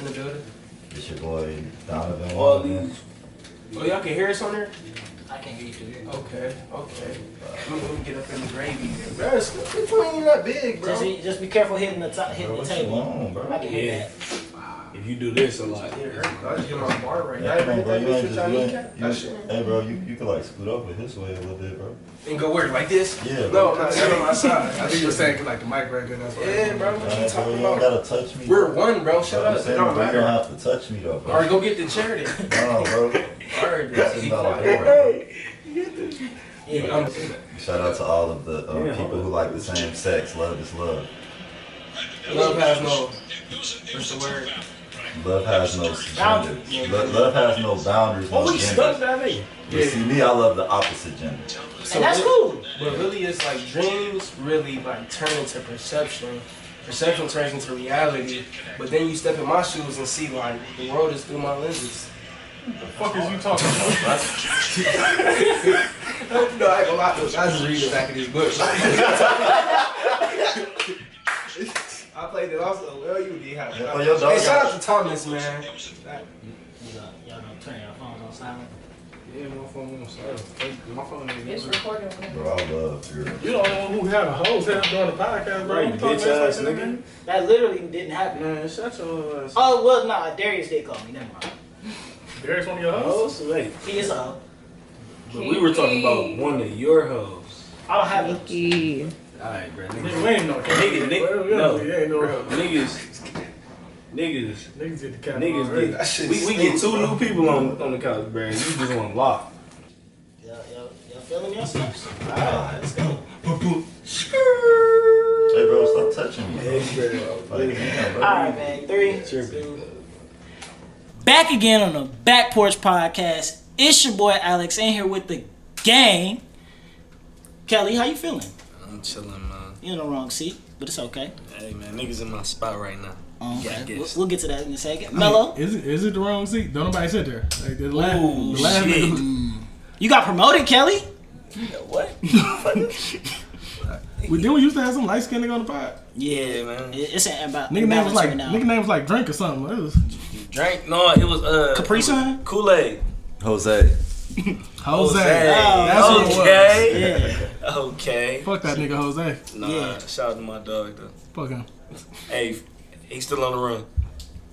in the building. It's your boy Donovan. Oh, y'all can hear us on there? I can't hear you too. Okay. Let me get up in the gravy. Bro, this one ain't that big, bro. Just be careful hitting the table. On, bro? I can hear that. If you do this a lot. I just get my bar right now. Hey, bro, you could like scoot over his way a little bit, bro. And go where? Like this? Yeah, No, bro. I'm not on my side. I think you were saying like the mic right there. That's why. Yeah, bro. What you talking You don't about? gotta touch me. We're one, bro. Shut I'm up. It saying, don't bro, you don't matter. have to touch me though, bro. Alright, go get the chair then. No, bro. Alright, This is be not a quiet. door. Shout out to all of the people who like the same sex. Love is love. Love has no. What's the word? Love has no gender. Love has no boundaries, no We stuck gender. that nigga. But see, me, I love the opposite gender. And that's cool. But really, it's like dreams really like turn into perception. Perception turns into reality. But then you step in my shoes and see like the world is through my lenses. What the fuck is you talking about? No, I ain't gonna lie to you. I just read the back of this book. I played it also. Well, you did have it. Oh, your dog Hey, shout got- out to Thomas, man. Y'all gonna turn your phones on silent? Yeah, my phone on silent. My phone ain't. It's recording. Bro, I love your. You don't know who had a hose head during the podcast, bro. Right, You talking bitch like ass that, nigga. man? That literally didn't happen. Man, shut your ass. Oh, well, nah, Darius did call me. Never mind. Derek's one of your Oh, hoes? so wait. He is a hoe. But we were talking about one of your hoes. I don't have no. Alright, bro. Nigga, we Niggas. ain't no Nigga, no. no. We ain't no. Niggas Niggas get the cat. get. We get two new people on the couch, bro. You just want lock. Y'all feeling yourselves? Alright, let's go. Hey, bro, stop touching me. Hey, bro. Like, damn, bro. Alright, man. 3, 2. Back again on the Back Porch Podcast. It's your boy Alex in here with the gang. Kelly, how you feeling? I'm chilling, man. You're in the wrong seat, but it's okay. Hey, man. Niggas in my spot right now. Okay. We'll get to that in a second. Mello, Is it the wrong seat? Don't nobody sit there. Like the last shit. nigga. you got promoted, Kelly? What? We used to have some light skinned nigga on the pod. Yeah, man. It's about Nigga name was like right now. nigga name was like Drink or something. It was Drink? No, it was Capri Sun? Kool-Aid. Jose. Jose. Oh, That's what it was. okay. Yeah. Okay. Fuck that nigga Jose. Nah, Yeah. shout out to my dog though. Fuck him. Hey, he's still on the run.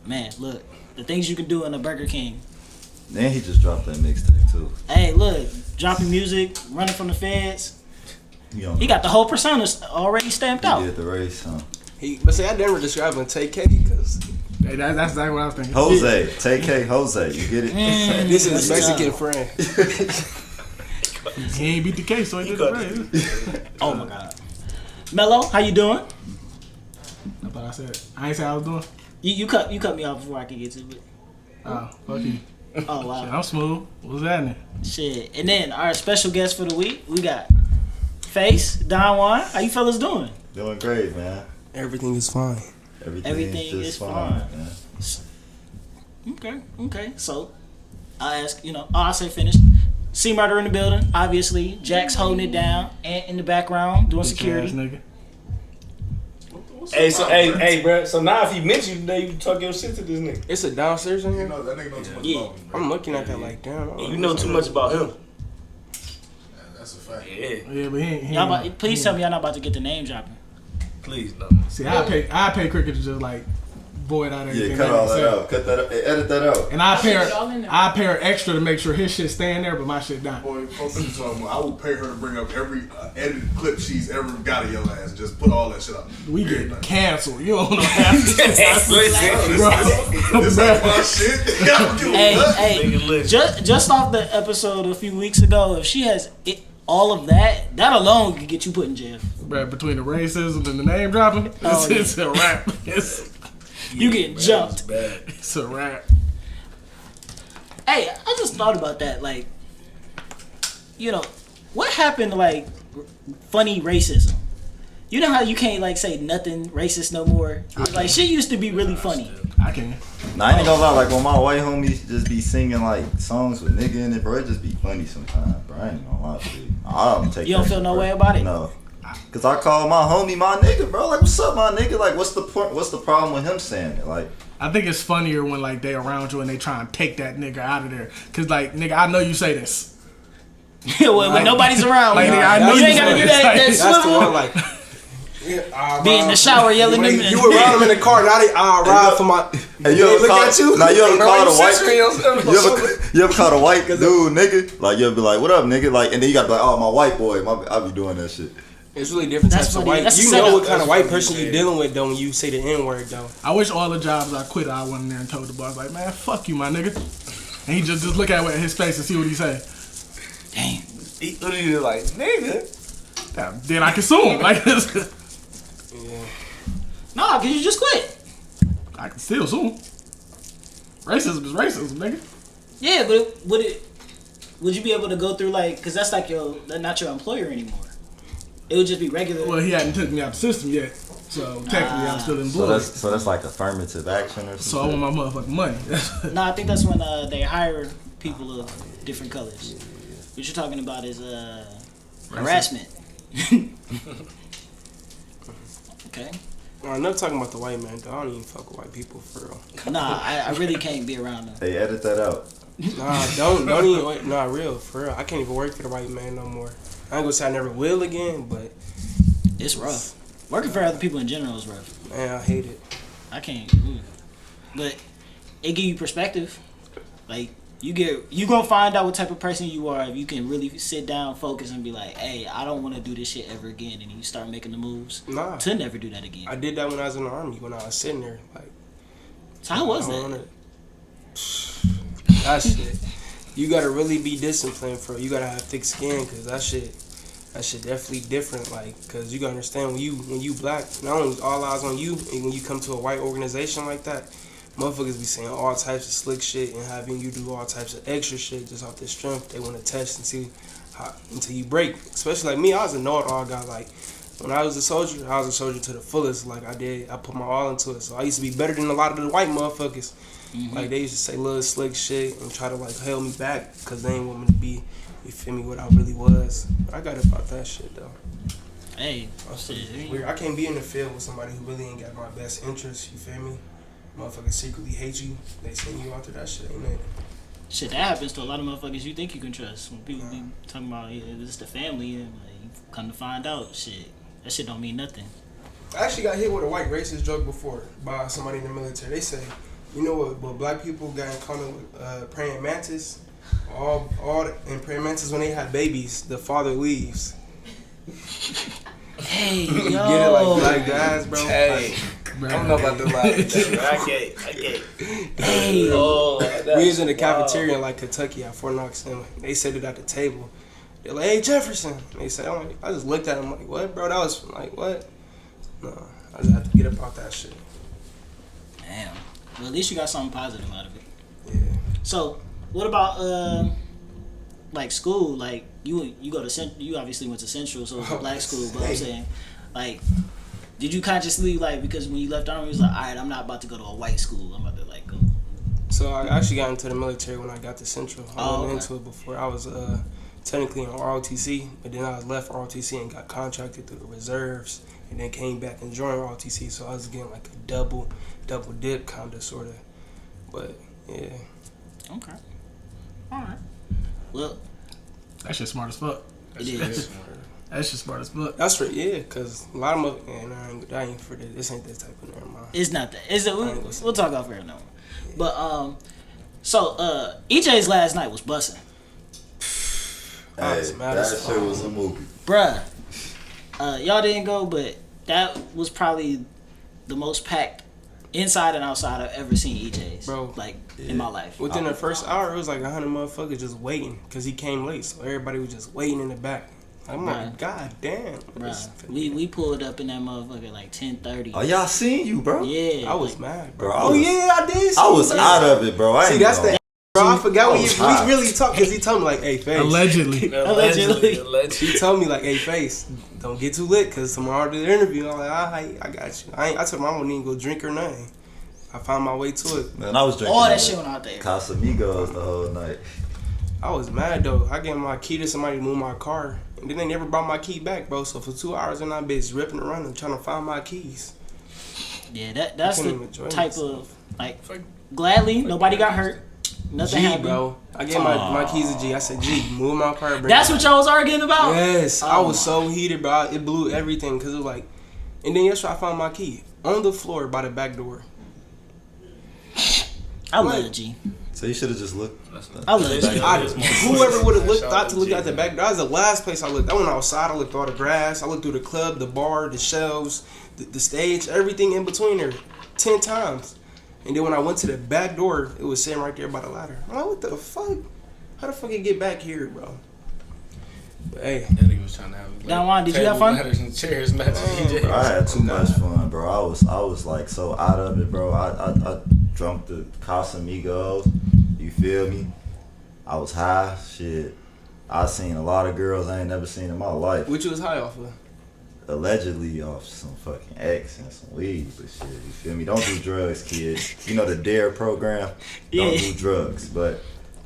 Man, look, the things you can do in a Burger King. Then he just dropped that mixtape too. Hey, look, dropping music, running from the feds. He got the whole persona already stamped He out. did the race, huh? But see, I never describe him take K because Hey, that's exactly what I was thinking. Jose, TK Jose, you get it? this is his That's Mexican tough. friend. He ain't beat the case, so he did the race. Oh my God. Mello, how you doing? I thought I said. I ain't say I was doing. You cut me off before I could get to it. Oh, fuck you. Oh Shit, wow. I'm smooth. What's happening? Shit. And then our special guest for the week, we got Face, Don Juan. How you fellas doing? Doing great, man. Everything is fine. Everything just is fine. Man. Okay. So I ask, I say finished. C Murder in the building, obviously. Jack's holding it down and in the background doing security. Nigga. Hey, hey, bro. So now if he mentions you today, you talk your shit to this nigga. It's a downstairs in here. No, that nigga know too much Yeah. about me, bro. I'm looking at that like, damn. And you know too much about him. That's a fact. Yeah. Yeah, but he ain't. Please tell me y'all not about to get the name dropping. Please, no. See, I pay Cricket to just like void out everything. Yeah, cut all that out. Cut that out. Edit that out. And I pay her extra to make sure his shit staying there, but my shit not. Boy, folks, you talking about, I will pay her to bring up every edited clip she's ever got of your ass. Just put all that shit up. We get canceled. You don't know half the shit. This ain't my shit. Hey, just off the episode a few weeks ago, if she has all of that alone could get you put in jail. Bruh, between the racism and the name dropping, it's a rap. You get jumped. It's a rap. Hey, I just thought about that. Like, what happened to like funny racism? You know how you can't like say nothing racist no more? Like shit used to be really funny. I can. Nah, I ain't gonna lie, like when my white homies just be singing like songs with nigga in it, bro, it just be funny sometimes, bro. I ain't gonna lie to you. I don't take You don't that feel shit, no bro. way about it? No. Cause I call my homie my nigga, bro. Like, what's up, my nigga? Like, what's the point? What's the problem with him saying it? Like, I think it's funnier when like they around you and they try and take that nigga out of there. Cause like nigga, I know you say this. when nobody's around. Like nigga, I know you ain't gotta say do this. that That's the swivel. one, like, Be in the shower yelling them. you around them in the car, now they ride for my. Hey, you ever look call, at you? Now you ever Bro, call you a white? censoring yourself? You ever call a white dude nigga? Like you'll be like, "What up, nigga?" Like, and then you gotta be like, "Oh, my white boy." I be doing that shit. It's really different That's types of funny. white. That's You the know setup. what kind of white person you dealing with though when you say the N word though. I wish all the jobs I quit, I went in there and told the boss like, "Man, fuck you, my nigga," and he just look at his face and see what he say. Damn. He literally like, nigga. Then I can sue him. Like, Nah, cause you just quit. I can still sue him. Racism is racism, nigga. Yeah, but would you be able to go through like, cause that's like not your employer anymore. It would just be regular. Well, he hadn't took me out the system yet, so technically I'm still employed. So that's like affirmative action or something. So I want my motherfucking money. No, I think that's when they hire people of different colors. What you're talking about is harassment. Okay. Well, enough talking about the white man though. I don't even fuck with white people for real. Nah, I really can't be around them. Hey, edit that out. Nah, don't even. Wait, nah, real for real. I can't even work for the white man no more. I ain't gonna say I never will again, but It's rough. Working for other people in general is rough. man, I hate it. I can't. But it give you perspective. Like you gonna find out what type of person you are if you can really sit down, focus, and be like, "Hey, I don't want to do this shit ever again," and you start making the moves Nah, to never do that again. I did that when I was in the army. When I was sitting there, like, So how was I don't that? wanna- that shit. You gotta really be disciplined for. You gotta have thick skin, cause that shit definitely different. Like, cause you gotta understand when you black, not only all eyes on you, and when you come to a white organization like that, motherfuckers be saying all types of slick shit and having you do all types of extra shit just off their strength. They want to test and see how until you break. Especially like me, I was a know-it-all guy. Like when I was a soldier to the fullest. Like I put my all into it. So I used to be better than a lot of the white motherfuckers. Mm-hmm. Like they used to say little slick shit and try to like hold me back because they ain't want me to be, you feel me, what I really was. I got about that shit though. Hey, It's weird. I can't be in the field with somebody who really ain't got my best interests. You feel me? Motherfuckers secretly hate you. They send you out to that shit. Ain't it? shit, that happens to a lot of motherfuckers you think you can trust. When people be talking about this the family, and like, you come to find out, that shit don't mean nothing. I actually got hit with a white racist joke before by somebody in the military. They say, you know what black people got in common with praying mantis? All in praying mantis, when they have babies, the father leaves. Hey, yo. You get it, like black guys, bro. Hey, I don't know about the line. I can't. Hey. Oh, We was in the cafeteria in like Kentucky at Fort Knox, and they said it at the table. They're like, "Hey Jefferson," and they said, I just looked at him like, "What, bro? That was like what?" No, I just had to get up out that shit. Damn. Well, at least you got something positive out of it. Yeah. So, what about like school? Like you go to you obviously went to Central, so it was a black school. But I'm saying, like, did you consciously like because when you left Army, you was like, all right, I'm not about to go to a white school. I'm about to like go. So I actually got into the military when I got to Central. I went okay. into it before. I was technically in ROTC, but then I left ROTC and got contracted through the reserves, and then came back and joined ROTC. So I was getting like a double dip kind of sort of. But yeah. Okay. All right. Well, That shit smart as fuck. it is. That shit smart as fuck. That's right, yeah, because a lot of that ain't for this. This ain't this type of never mind. It's not that. It's ain't gonna say we'll talk off air now. But so EJ's last night was busting, I Hey, was mad that as shit fuck. was a movie. bruh. Y'all didn't go, but that was probably the most packed inside and outside I've ever seen EJ's, Bro. like in my life. Within the first hour, it was like 100 motherfuckers just waiting because he came late. So everybody was just waiting in the back. I'm like, Right. God damn. Bruh, we pulled up in that motherfucker like 10:30. Oh, y'all seen you, bro? Yeah, I was like, mad, Bro, bro. I Oh, was- yeah, I did. See I was you. out of it, bro. I See, ain't that's gonna- the. Bro, I forgot what I was hot. we really talked because he told me, like, hey, Face. Allegedly. Allegedly. He told me, like, hey, Face, don't get too lit because tomorrow the interview. I'm like, I got you. I told him I wouldn't even go drink or nothing. I found my way to it. Man, I was drinking all that shit went out there. Casamigos the whole night. I was mad though. I gave my key to somebody to move my car, and then they never brought my key back, bro. So for 2 hours in that bitch ripping around and trying to find my keys. Yeah, that's couldn't the even enjoy type myself. of Like, gladly, nobody got hurt. Nothing G, happened. bro. I gave my keys to G. I said, G, move my car. That's what y'all was arguing about? Yes. I was so heated, bro. It blew everything because it was like. And then yesterday I found my key on the floor by the back door. I love it, G. So you should have just looked. I love it. Whoever would have thought to look at the back door. That was the last place I looked. I went outside. I looked through all the grass. I looked through the club, the bar, the shelves, the stage, everything in between there 10 times. And then when I went to the back door, it was sitting right there by the ladder. I'm like, what the fuck? How the fuck it get back here, bro? But hey, that nigga was trying to have. Don Juan, did you have fun? And chairs matching. Bro, I had too much fun, bro. I was like so out of it, bro. I drunk the Casamigos. You feel me? I was high. Shit. I seen a lot of girls I ain't never seen in my life. what you was high off of? Allegedly off some fucking X and some weed, but shit, you feel me? Don't do drugs, kids. You know the DARE program? Don't do drugs. But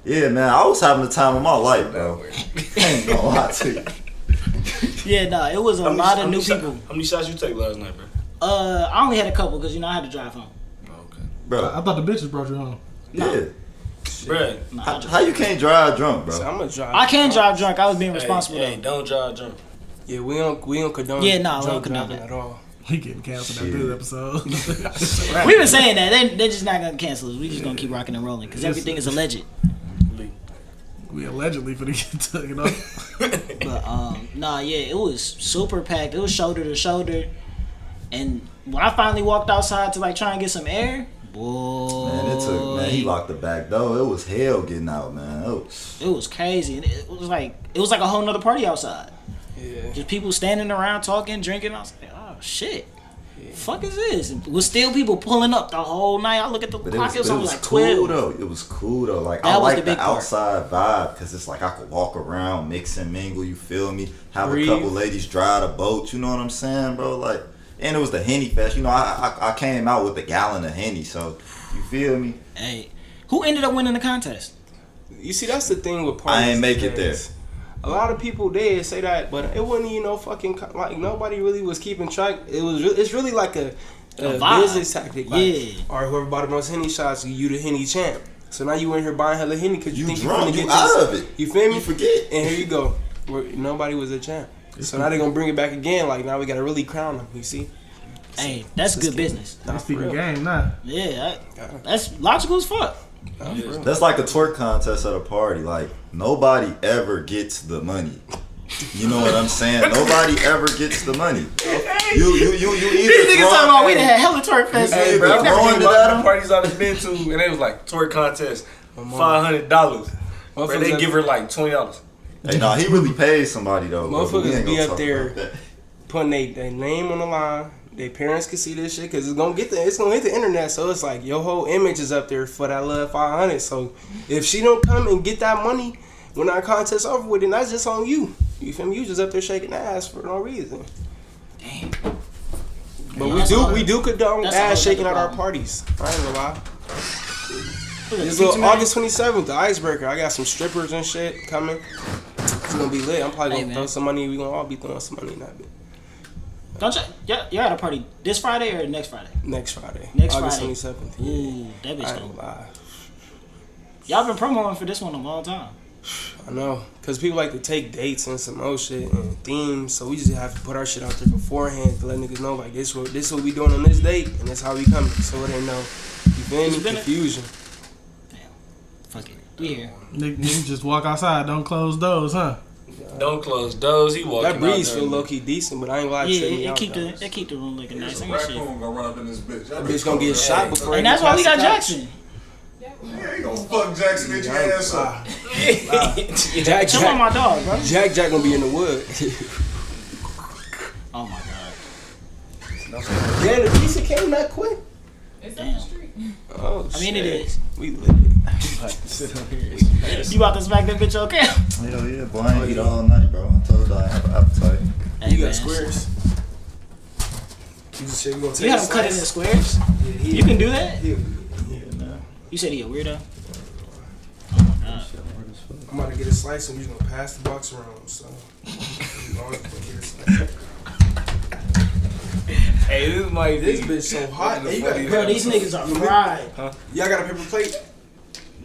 yeah, man, I was having the time of my life, bro. I ain't gonna lie to you. Yeah, nah, it was a lot of new people. How many shots you take last night, bro? I only had a couple because, I had to drive home. Okay. Bro, I thought the bitches brought you home. yeah. Bro, How you can't drive drunk, bro? So I'm gonna drive. I can drive drunk. I was being responsible. Hey, don't drive drunk. Yeah, we don't condone. Yeah, nah, we don't drunk condone driving that. at all. He getting canceled after this episode. We've been saying that. They're just not going to cancel us. We just going to keep rocking and rolling because everything is alleged. We allegedly finna get taken off. But, nah, yeah, it was super packed. It was shoulder to shoulder. And when I finally walked outside to, try and get some air, boy. Man, he locked the back door. It was hell getting out, man. It was crazy. And it was like a whole nother party outside. Yeah. Just people standing around talking, drinking. I was like, oh, shit. Fuck is this? And it was still people pulling up the whole night. I look at the clock, it was only like 12. Cool though. It was cool though. Like That I was like the the big part. outside vibe because it's like I could walk around, mix and mingle. You feel me? Have Breathe. a couple ladies drive the boat. You know what I'm saying, bro? Like, and it was the Henny Fest. I came out with a gallon of Henny. So you feel me? Hey, who ended up winning the contest? You see, that's the thing with parties. I ain't make it these days. there. A lot of people did say that, but it wasn't fucking nobody really was keeping track. It's really like a vibe. business tactic. Like, Yeah. or whoever bought the most Henny shots, you the Henny champ. So now you in here buying hella Henny because you think drunk, you're you gonna get out this. of it. You feel me? You forget. And here you go. Nobody was a champ. So now they're gonna bring it back again. Like now we gotta really crown them. You see? Hey, that's good business. That's the game, nah. Yeah, that's logical as fuck. That's like a twerk contest at a party. Like nobody ever gets the money. You know what I'm saying? Nobody ever gets the money. You either These niggas talking about we done had hella twerk fest. Hey, Bro, bro, throwing it at him. parties I've been to, and they was like twerk contest, $500. Bro, they give her like $20. Hey, nah, he really paid somebody though. Bro. We Motherfuckers ain't be gonna up talk there about that. putting their name on the line. Their parents can see this shit because it's gonna hit the internet. So it's like your whole image is up there for that love 500. So if she don't come and get that money when our contest over with, then that's just on you. You feel me? You just up there shaking ass for no reason. Damn. But we do condone that's a whole ass shaking other at our problem. parties. I ain't gonna lie. It's Pizza Man? August 27th, the icebreaker. I got some strippers and shit coming. It's gonna be lit. I'm probably Hey, gonna man. throw some money. We gonna all be throwing some money in that bit. Don't y'all at a party this Friday or next Friday? Next Friday. Next August Friday. 27th. Ooh, that I bitch ain't gonna. gonna lie. Y'all been promoting for this one a long time. I know, cause people like to take dates and some old shit and themes, so we just have to put our shit out there beforehand to let niggas know like this what we doing on this date and that's how we coming. So it ain't no, you feel me? Confusion. Damn. Fuck it. We here. Niggas just walk outside, don't close doors, huh? Don't close doors. He walking That breeze out feel there. low key decent, but I ain't gonna lie, Yeah, trip me it out, keep though. it keep the room looking nice There's a and shit. raccoon gonna run up in this bitch. That bitch gonna get shot before. And that's why we got Jackson. Yeah, he gonna fuck Jackson at your ass up. Chill on my dog, bro. Jack gonna be in the wood. Oh my god. Damn, the pizza came that quick. It's up Damn. the street. Oh I mean, shit. it is. We lit. You about to smack that bitch okay? Hell yeah, boy, I ain't eat all night, bro. I told you I have an appetite. Hey, You got man. squares. You just said you gonna take You have him cut it in squares? You can do that? Yeah, nah. You said he a weirdo? I'm about to get a slice and we're just gonna pass the box around. So, you always gonna get a slice. Hey, this might This be. bitch so hot. Hey, you got Bro, these niggas are fried. Y'all got a paper plate?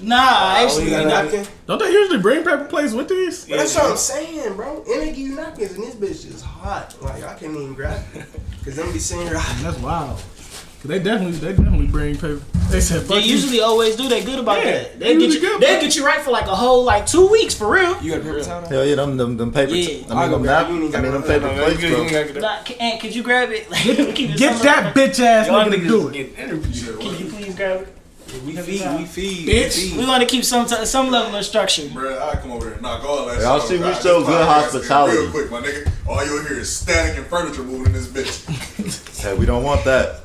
Nah, actually, You got a napkin? Don't they usually bring paper plates with these? But that's what I'm saying, bro. And they give you napkins, and this bitch is hot. Like I can't even grab it, cause them be saying That's wild. Cause they definitely bring paper. They said fuck they you. usually always do. They good about Yeah, that. They usually get you. good, They bro. get you right for like a whole 2 weeks for real. You got a paper towel? Hell yeah, them paper. Yeah. I mean, them napkins. I mean, them paper plates, bro. Nah, and could you grab it? Get that bitch ass Y'all nigga to niggas do it. get interviewed. Can you please grab it? We feed. Bitch. We want to keep some level of structure. Bro, I come over there and knock all that shit. Y'all see, we off. show This good podcast hospitality. Real quick, my nigga. All you'll hear is static and furniture moving in this bitch. Hey, we don't want that.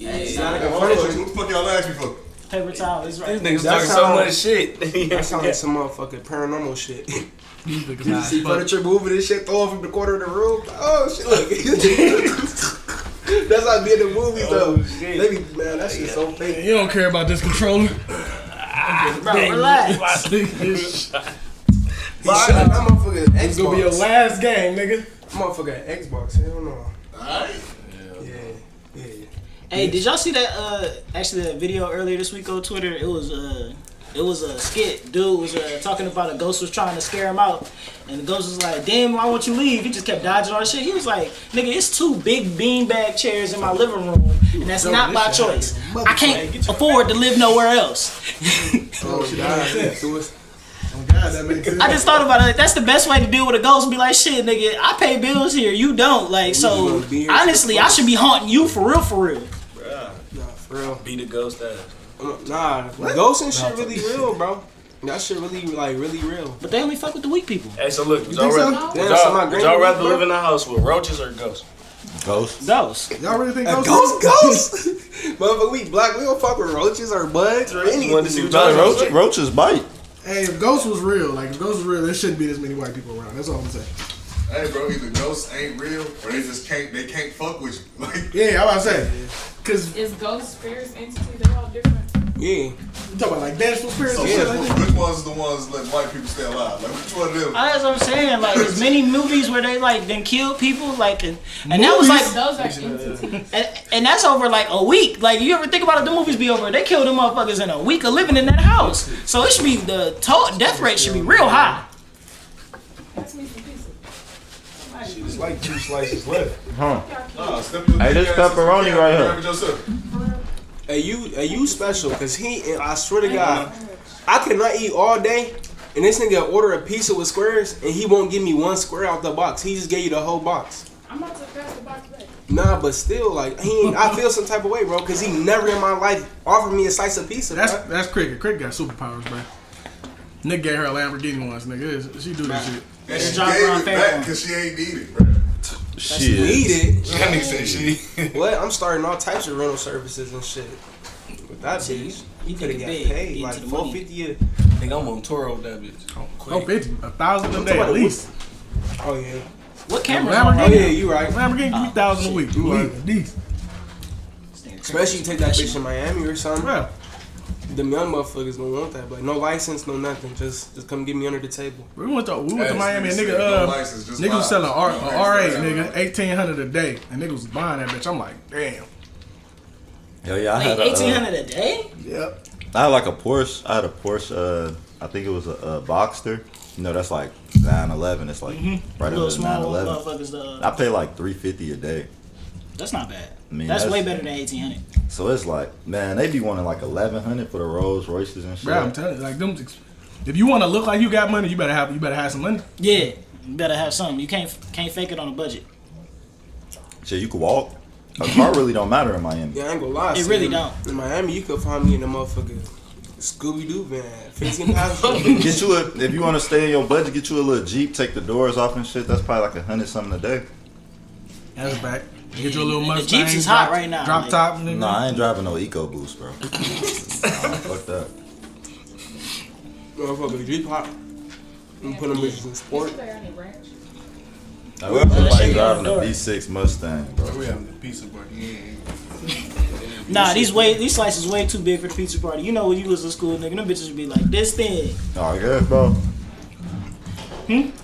It's not like a What furniture. the fuck y'all ask me for? Paper towel is right. These niggas That talking so sound- much shit. That sounds like some motherfucking paranormal shit. These niggas You high see as fuck. furniture moving and shit, throw it from the corner of the room. Oh shit! Look. That's how I be in the movies though. shit. They be, man, that shit's so fake. You don't care about this controller. Bro, relax. This He shot that motherfucker is gonna be your Xbox. last game, nigga. Motherfucker Xbox. Hell no. Alright. Yeah. Hey, did y'all see that? Actually, that video earlier this week on Twitter. It was a skit. Dude was talking about a ghost was trying to scare him out, and the ghost was like, "Damn, why won't you leave?" He just kept dodging all the shit. He was like, "Nigga, it's 2 big beanbag chairs in my living room, and that's not by choice. I can't afford to live nowhere else." Oh God. Oh God, that makes sense. I just thought about it. That's the best way to deal with a ghost. Be like, "Shit, nigga, I pay bills here. You don't." Like, so gonna be here honestly, I should be haunting you for real, for real. Nah, for real. Be the ghost ass. Nah, ghosts and shit really real, bro. That shit really real. But they only fuck with the weak people. Hey, so look, would think y'all so? rather, Damn, so my would y'all granny rather bro. live in a house with roaches or ghosts? Ghost. Ghosts. Y'all really think A ghosts? ghost? Motherfucker, we black. We don't fuck with roaches or bugs or anything. wanted to see what Nah, y'all roaches bite. Hey, if ghosts was real, there shouldn't be this many white people around. That's all I'm saying. Hey, bro, either ghosts ain't real or they just can't fuck with you. Like, Yeah, I was about to say. Cause Is ghost, spirits, entities, they all different? Yeah. you talking about like vengeful spirits so and shit like that. which ones are the ones letting white people stay alive? Like, which one of them? That's what I'm saying. Like, there's many movies where they like then kill people, like, and that was like, Those are entities. and that's over like a week. Like, you ever think about it? The movies be over. They kill them motherfuckers in a week of living in that house. So it should be the death rate should be real high. That's me some pizza. Somebody It's like 2 slices left. Huh. Nah, step your Hey, big this ass to the pepperoni camera right and here. grab it yourself. Hey, you special, cause I swear to God, I cannot eat all day, and this nigga order a pizza with squares, and he won't give me 1 square out the box. He just gave you the whole box. I'm about to pass the box back. Nah, but still, like, I feel some type of way, bro, cause he never in my life offered me a slice of pizza, bro. That's Cricket. Cricket got superpowers, bro. Nick gave her a Lamborghini once, nigga. She do this shit. And she drop gave her on it fair back one. because she ain't need it, bro. Shit. Need it. That nigga said she. What? I'm starting all types of rental services and shit. With that bitch, You could have think got big, paid into like the money. $450. Think I'm on tour with that bitch. Oh, 50, 1,000 a day at least. Oh yeah. What cameras Lamborghini. on? Oh yeah, you right. Lamborghini give me 1,000 a week. You right. At least. Especially you take that bitch in Miami or something. Bro, Them young motherfuckers don't want that, but no license, no nothing. Just come get me under the table. we went to Hey, Miami and this nigga, no license, just nigga was buy. selling a R8, nigga, 1,800 a day, and nigga was buying that bitch. I'm like, damn. Hell yeah, I Like had a. 1,800 a day? Yep. I had like a Porsche. I had a Porsche. I think it was a Boxster. You know, that's like 911. It's like right under Little the small 911. motherfuckers. I pay like $350 a day. That's not bad. I mean, That's way better than 1,800. So it's like, man, they be wanting like 1,100 for the Rolls Royces and shit. Bro, I'm telling you, like them. If you want to look like you got money, you better have some money. Yeah, you better have something. You can't fake it on a budget. Shit, you could walk. A car really don't matter in Miami. Yeah, I ain't gonna lie. It see, really in- don't. In Miami, you could find me in the motherfucking Scooby-Doo van. 15 pounds. Get you if you want to stay in your budget, get you a little Jeep, take the doors off and shit. That's probably like 100 something a day. That's back. Get you a little And the Mustang. Jeeps is hot right now, Drop like- top, nigga. No, I ain't driving no EcoBoost, bro. Fuck that. Motherfucker, Jeep hot. I'm putting them bitches in sport. Is there any branch? I wish somebody driving a V6 Mustang, bro. We having the pizza party. Nah, these slices way too big for the pizza party. You know when you was in school, nigga, them bitches would be like this thin. Oh, I guess, bro.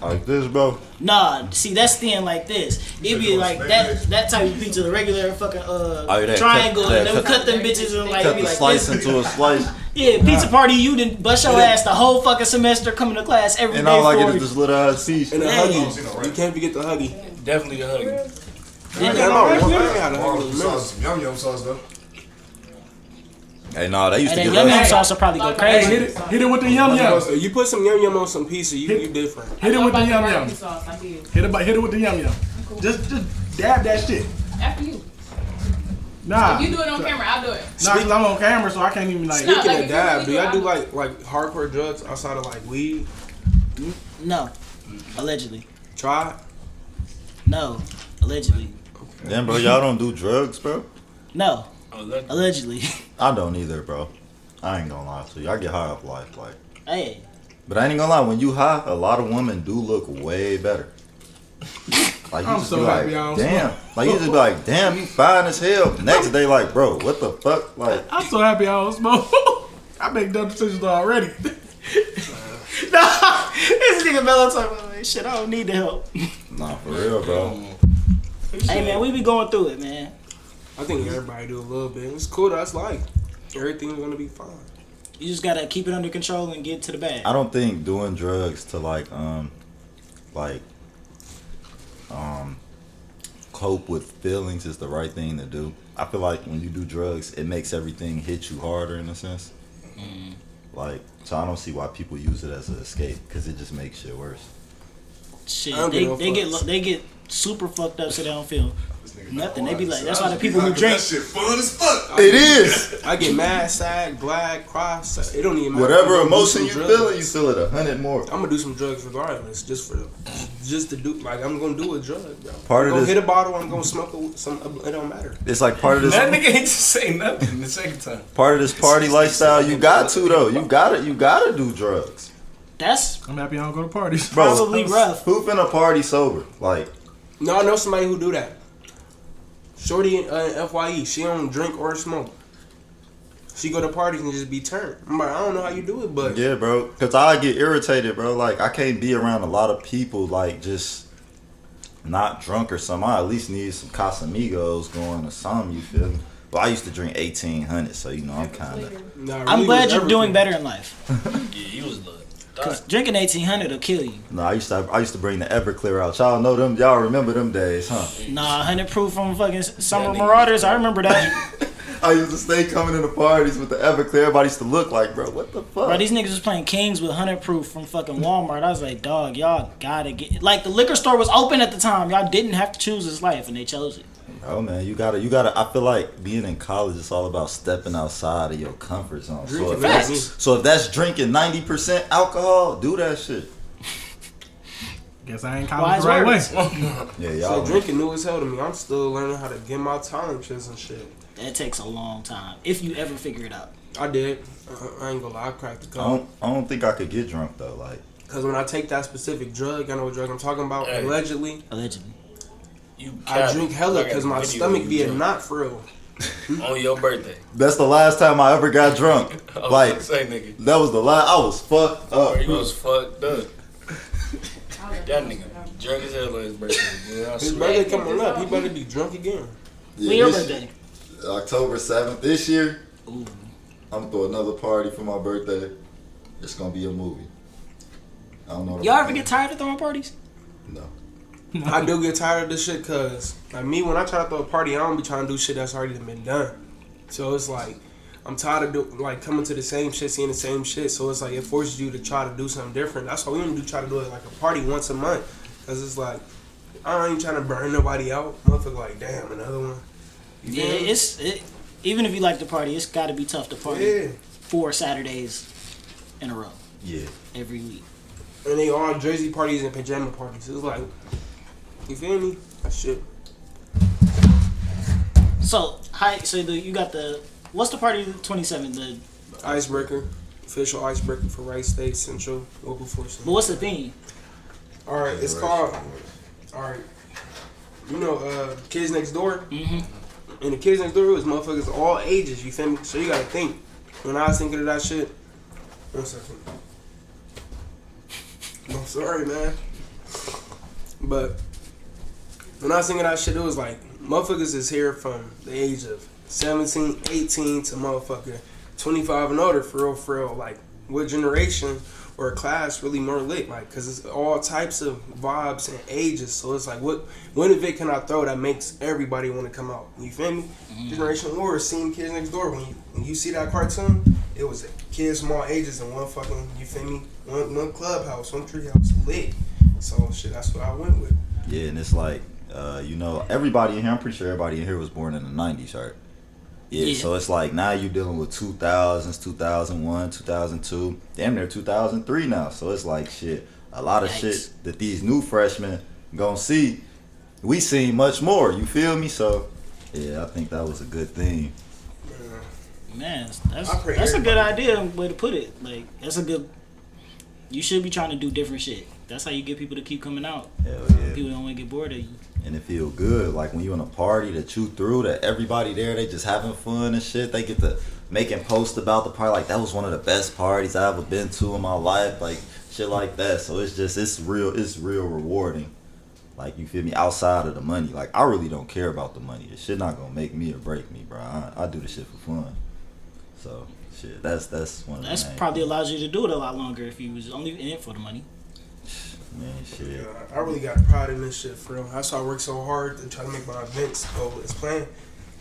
Like this, bro. Nah, see that's thin like this. It be like that type of pizza, the regular fucking that triangle, cut- and that then we cut- cut them bitches and like Cut be the like slice this. into a slice. Yeah, pizza party. You didn't bust your ass the whole fucking semester coming to class every And day all I get for is this little ass piece. And a Yeah. Huggy. You can't forget the Huggy. Definitely a hug. I ain't had a Barbecue Huggy. sauce, some yum sauce though. Hey, nah, they used And to then get yum yum us. sauce will probably go Hey, crazy. hit it with the yum yum. You put some yum yum on some pizza, you different. Hit it with the yum yum. Barbecue sauce, I did. Hit it with the yum yum. Just dab that shit. After you. Nah. If you do it on camera, I'll do it. Nah, 'cause I'm on camera, so I can't even like. No. Speaking like, of dab, if do you y'all do do like hardcore drugs outside of like weed? No, allegedly. Try it? No, allegedly. Damn, bro, y'all don't do drugs, bro? No, Oh, that, allegedly. I don't either, bro. I ain't gonna lie to you. I get high off life, like. Hey, But I ain't gonna lie, when you high, a lot of women do look way better. Like you I'm just so be like, happy I don't damn. smoke. Like you just be like, damn, you fine as hell. Next day, like, bro, what the fuck? Like, I'm so happy I don't smoke. I make dumb decisions already. nah, this nigga Mello talking about like, shit. I don't need the help. nah, for real, bro. Hey man, we be going through it, man. I think everybody do a little bit. It's cool. That's like everything's gonna be fine. You just gotta keep it under control and get to the bag. I don't think doing drugs to like cope with feelings is the right thing to do. I feel like when you do drugs, it makes everything hit you harder in a sense. Like, so I don't see why people use it as an escape because it just makes shit worse. Shit, I don't they give no get fucks. they get super fucked up so they don't feel nothing. They be like, that's why the people who That drink. shit fun as fuck. It is. I get mad, sad, glad, cry. It don't even matter. Whatever I'm gonna do emotion some you drugs. feeling, you feel it 100 more. I'm gonna do some drugs regardless, just to do. Like I'm gonna do a drug, bro. Part I'm of gonna this- hit a bottle. I'm gonna smoke some. It don't matter. It's like part of this that nigga ain't just say nothing the second time. part of this party lifestyle. You got to though. You gotta do drugs, That's I'm happy I don't go to parties. bro. Probably rough. Who finna party sober? Like, No, I know somebody who do that. Shorty in FYE, she don't drink or smoke. She go to parties and just be turned. I'm like, I don't know how you do it, but yeah, bro. Cause I get irritated, bro. Like, I can't be around a lot of people like just not drunk or something. I at least need some Casamigos going or something. You feel me? But I used to drink 1800, so you know I'm kind of. nah, I'm really glad was you're doing everything. better in life. Yeah, he was the. Cause drinking 1800 will kill you. No, I used to bring the Everclear out. Y'all know them. Y'all remember them days, huh? Nah, 100 proof from fucking Summer Marauders. I remember that. I used to stay coming into parties with the Everclear. Everybody used to look like, bro, what the fuck? Bro, these niggas was playing Kings with 100 proof from fucking Walmart. I was like, dog, y'all gotta get. Like, the liquor store was open at the time. Y'all didn't have to choose this life, and they chose it. Oh man, you gotta. I feel like being in college, it's all about stepping outside of your comfort zone. So Drinking if that's drinking 90% alcohol, do that shit. Guess I ain't college the right Wise way. words. Yeah, So y'all. drinking new as hell to me. I'm still learning how to get my tolerances and shit. That takes a long time, if you ever figure it out. I did. I ain't gonna lie. I cracked the code. I don't think I could get drunk though. Like, Because when I take that specific drug, I know what drug I'm talking about. Hey. Allegedly, Allegedly. You I drink hella Like a because my video stomach you be a drunk. knot for real. on your birthday. that's the last time I ever got drunk. I was Like, gonna say, nigga, that was the last. I was fucked up. you was fucked up. That nigga drunk as hell on his birthday. Man, I His swear. birthday coming up. He better be drunk again. Yeah, When your this- birthday? October 7th this year. Ooh. I'm gonna throw another party for my birthday. It's gonna be a movie. I don't know. Y'all ever get tired of throwing parties? No. I do get tired of this shit because, like me, when I try to throw a party, I don't be trying to do shit that's already been done. So it's like, I'm tired of coming to the same shit, seeing the same shit. So it's like, it forces you to try to do something different. That's why we only try to do it like a party once a month. Because it's like, I ain't trying to burn nobody out. Motherfucker like, damn, another one. You Yeah, feel me? even if you like to party, it's got to be tough to party Yeah. 4 Saturdays in a row Yeah. every week. And they all Jersey parties and pajama parties. It's like, you feel me? That shit. So, you got what's the party 27th? The Icebreaker. Official icebreaker for Rice State Central. Wilberforce. but what's the theme? Alright, it's called. Alright. You know, Kids Next Door? Mm-hmm. And the Kids Next Door was motherfuckers all ages, you feel me? So you gotta think. When I was thinking of that shit. 1 second. I'm sorry, man. But when I was thinking that shit, it was like, motherfuckers is here from the age of 17, 18 to motherfucker 25 and older, for real. Like, what generation or class really more lit? Like, cause it's all types of vibes and ages. So it's like, what event can I throw that makes everybody want to come out? You feel me? Generation War, seeing Kids Next Door. When you see that cartoon, it was kids from all ages in one fucking, you feel me? One clubhouse, one treehouse lit. So shit, that's what I went with. Yeah, and it's like, everybody in here, I'm pretty sure everybody in here was born in the 90s, right? Yeah, so it's like now you're dealing with 2000s, 2001, 2002, damn near 2003 now. So it's like shit, a lot of shit that these new freshmen gonna see, we seen much more, you feel me? So, yeah, I think that was a good thing. Man, that's a good idea, way to put it. Like, that's a good, you should be trying to do different shit. That's how you get people to keep coming out. Hell yeah. People don't want to get bored of you. And it feel good, like when you in a party that you threw, that everybody there, they just having fun and shit. They get to making posts about the party, like that was one of the best parties I ever been to in my life, like shit like that. So it's real rewarding. Like, you feel me, outside of the money. Like, I really don't care about the money. The shit not gonna make me or break me, bro. I do the shit for fun. So shit, that's one of the That's probably allows you to do it a lot longer if you was only in it for the money. Man, shit. Yeah, I really got pride in this shit, for real. That's why I work so hard to try to make my events go as planned.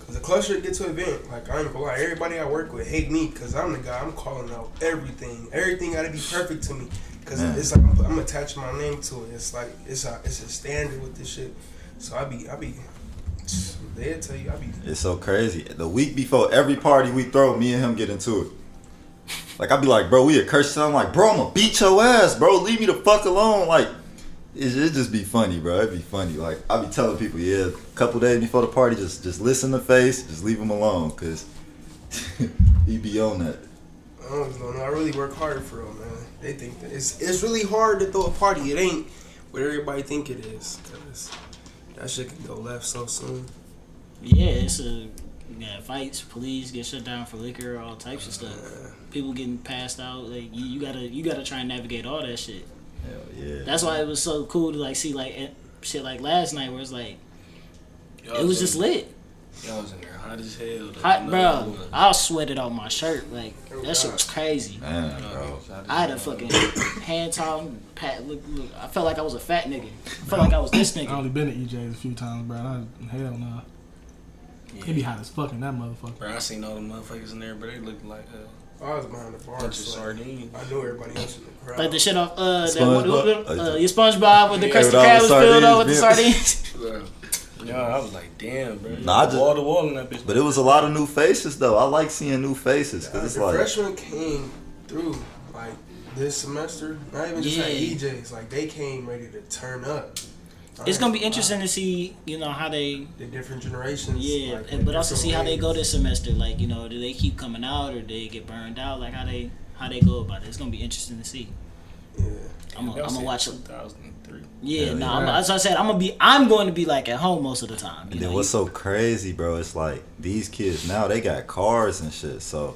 Because the closer it gets to an event, like, I ain't gonna lie, everybody I work with hate me because I'm the guy, I'm calling out everything. Everything gotta be perfect to me. Because it's like I'm attaching my name to it. It's like, it's a standard with this shit. So I be, they'll tell you, It's so crazy. The week before every party we throw, me and him get into it. Like, I be like, bro, we at Kirsten. I'm like, bro, I'm gonna beat your ass, bro. Leave me the fuck alone. Like, it just be funny, bro. It'd be funny. Like, I be telling people, yeah, a couple days before the party, just listen to Face, just leave him alone, cause he be on that. I don't know. I really work hard for real, man. They think that it's really hard to throw a party. It ain't what everybody think it is, cause that shit can go left so soon. Yeah, fights, police get shut down for liquor, all types of stuff. People getting passed out. Like, you gotta try and navigate all that shit. Hell yeah. That's why it was so cool to like see like shit like last night where it's like it was just lit. Y'all was in there hot as hell. Hot, bro. I sweated out my shirt. Like, that shit was crazy. Man, bro. I had a fucking hand towel, look. I felt like I was a fat nigga. I felt like I was this nigga. I only been to EJ's a few times, bro. Hell no. Yeah. It be hot as fuck in that motherfucker. Bro, I seen all the motherfuckers in there, but they looked like I was behind the bar, bunch of so sardines. I knew everybody else in the crowd. Like the shit off SpongeBob? your SpongeBob with the Krusty with all Krab the was filled up with the sardines, sardines. Yeah, I was like, damn, bro. Nah, I just- wall to wall in that bitch. But it was a lot of new faces, though. I like seeing new faces, because it's the like... freshmen came through, like, this semester. Not even just at Yeah. EJ's. Like, they came ready to turn up. It's gonna be interesting to see, how they, the different generations. yeah, like, but also see how they go ways. this semester. Like, do they keep coming out or do they get burned out? Like, how they go about it. It's gonna be interesting to see. Yeah. I'm gonna watch it. 2003. Yeah, Hell no, yeah. as I said, I'm going to be like at home most of the time. And then what's so crazy, bro, it's like these kids now, they got cars and shit. So,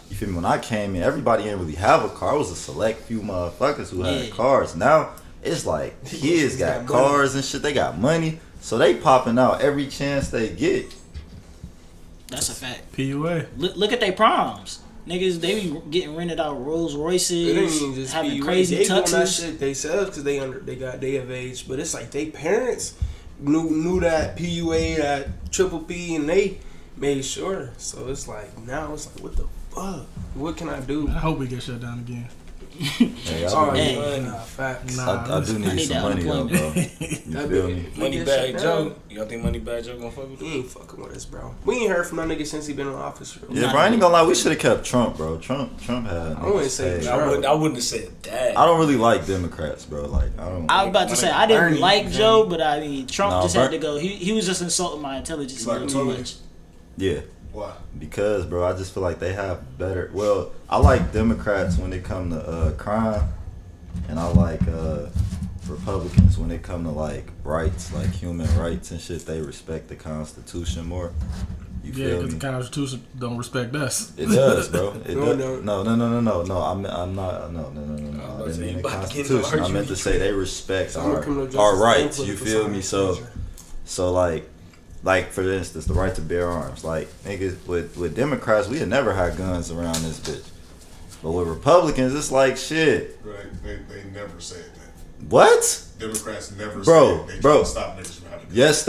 you feel me? When I came in, everybody didn't really have a car. It was a select few motherfuckers who had cars. Now, it's like kids got cars and shit. They got money. So, they popping out every chance they get. That's a fact. PUA. Look at their proms. Niggas, they be getting rented out Rolls It ain't Royces, even just having be crazy they doing that tuxes. shit themselves because they of age. But it's like they parents knew that PUA, that triple P, and they made sure. So it's like now it's like, what the fuck? What can I do? I hope we get shut down again. Hey, Facts. I do I need need some that money, though, unemployment. bro. You feel me? Moneybag Joe. Y'all think Moneybag Joe gonna fuck with He you? ain't fucking with us, bro. We ain't heard from that nigga since he been in office. Yeah, bro, I ain't gonna lie. We should have kept Trump, bro. Trump had. I wouldn't say Hey, Trump. I wouldn't have said that. I don't really like Democrats, bro. Like, I don't. I was about to say I didn't Bernie, like man. Joe, but I mean Trump Nah, just had to go. He was just insulting my intelligence a You like little too Republican? much. Yeah. Why? Because, bro, I just feel like they have better. Well, I like Democrats when it come to crime, and I like Republicans when it come to like rights, like human rights and shit. They respect the Constitution more. You Yeah, feel because me? the Constitution don't respect us. It does, bro. It No, does. no. No. I'm not. No. I didn't mean the Constitution. I meant to say they respect our rights. You feel me? So like for instance, the right to bear arms. Like niggas with Democrats, we had never had guns around this bitch. But with Republicans, it's like shit. Right? They never said that. What? Democrats never Bro, said they bro. try to stop niggas from having guns. Yes,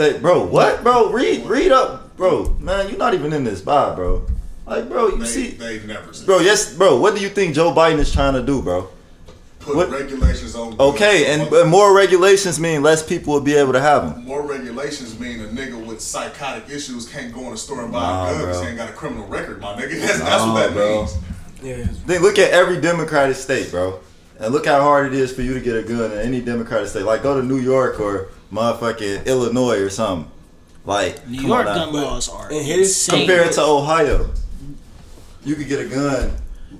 what, bro? Read up, bro. Man, you're not even in this vibe, bro. Like, bro, you see, They never said bro. that. Yes, bro. What do you think Joe Biden is trying to do, bro? Put what- regulations on. Okay, and more regulations mean less people will be able to have them. More regulations mean a nigga with psychotic issues can't go in a store and buy Nah, a gun because bro. he ain't got a criminal record, my nigga. That's what that bro. means. Yeah. Then look at every Democratic state, bro, and look how hard it is for you to get a gun in any Democratic state. Like, go to New York or motherfucking Illinois or something. Like, New come York on now. gun laws are And his- insane. Compare it to Ohio. You could get a gun.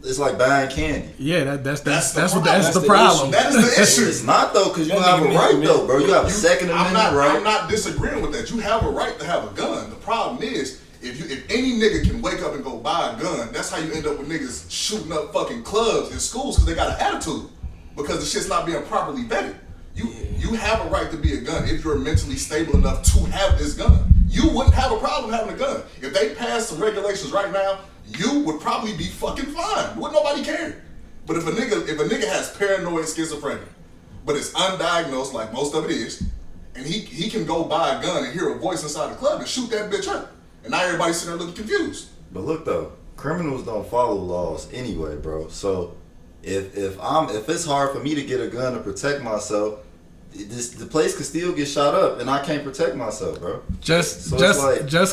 It's like buying candy. Yeah, that's the the problem. problem. That is the issue. It's not though, because you That have a nigga right nigga though, bro. You have a Second I'm Amendment right. I'm not disagreeing with that. You have a right to have a gun. The problem is, if any nigga can wake up and go buy a gun, that's how you end up with niggas shooting up fucking clubs in schools because they got an attitude. Because the shit's not being properly vetted. You have a right to be a gun if you're mentally stable enough to have this gun. You wouldn't have a problem having a gun. If they passed some regulations right now, you would probably be fucking fine. Wouldn't nobody care. But if a nigga has paranoid schizophrenia, but it's undiagnosed like most of it is, and he can go buy a gun and hear a voice inside the club and shoot that bitch up. And now everybody's sitting there looking confused. But look though, criminals don't follow laws anyway, bro. So if it's hard for me to get a gun to protect myself, the place could still get shot up, and I can't protect myself, bro. Just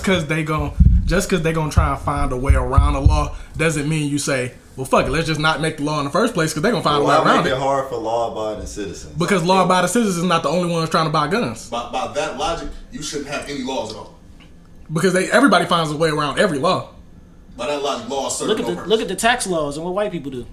because they gonna try and find a way around the law doesn't mean you say, well, fuck it, let's just not make the law in the first place because they're gonna find a way around make it. it hard for law-abiding citizens? Because law-abiding citizens is not the only ones trying to buy guns. By that logic, you shouldn't have any laws at all. Because everybody finds a way around every law. By that logic, laws serve no purpose. Look at the tax laws and what white people do.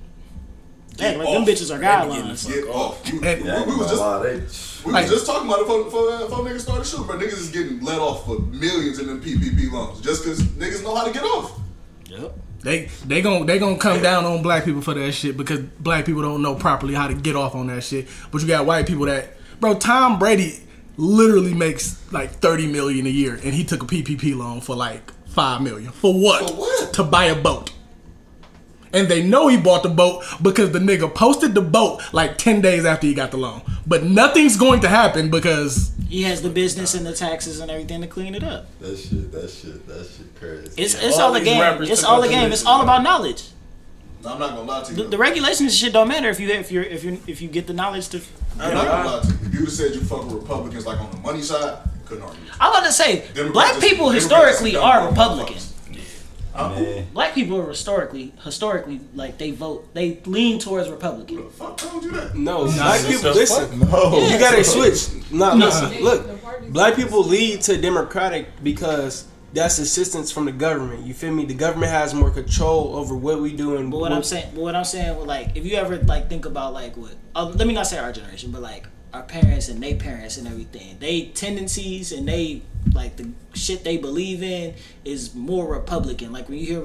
Get Like, off. them bitches are guidelines. Get off. And- We was just talking about it before niggas started shooting, but niggas is getting let off for millions in them PPP loans just because niggas know how to get off. Yep. They gonna come down on black people for that shit because black people don't know properly how to get off on that shit. But you got white people that, bro, Tom Brady literally makes like $30 million a year, and he took a PPP loan for like $5 million. For what? For what? To buy a boat. And they know he bought the boat because the nigga posted the boat like 10 days after he got the loan. But nothing's going to happen because He has the business and the taxes and everything to clean it up. That shit crazy. It's All all a these game. rappers It's took all up a the game. list, It's all bro. about knowledge. I'm not gonna lie to you. The regulations and shit don't matter if you get the knowledge to. I'm not gonna lie to you. If you'd have said you fuck with Republicans like on the money side, couldn't argue. I'm about to say, Democrats black just- people Democrats historically just are dumb Republican. motherfuckers. Man. Black people are historically like they lean towards Republican. Who the fuck told you that? No, black people, listen. No. You gotta switch. Nah, listen. They- Look, the parties- black people lead to Democratic because that's assistance from the government. You feel me? The government has more control over what we do and But what I'm saying, well, like if you ever like think about like what, let me not say our generation, but like our parents and their parents and everything, they tendencies and they like the shit they believe in is more Republican. Like when you hear,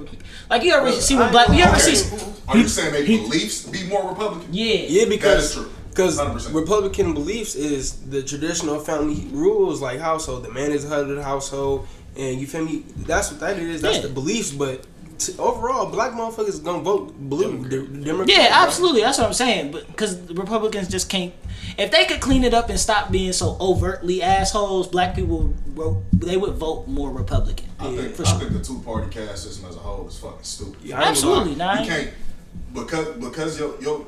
like you ever see when black, you ever Okay. see, Are you saying they beliefs be more Republican? yeah, Yeah, That because is true. because 100%. Republican beliefs is the traditional family rules, like household. The man is the head of the household, and you feel me? That's what that is. That's Yeah. the beliefs. But overall, black motherfuckers gonna vote blue. Democrat. yeah, absolutely. That's what I'm saying. But because Republicans just can't. If they could clean it up and stop being so overtly assholes, black people they would vote more Republican. I think the two-party caste system as a whole is fucking stupid. Yeah, I ain't Absolutely, gonna nah. You can't because your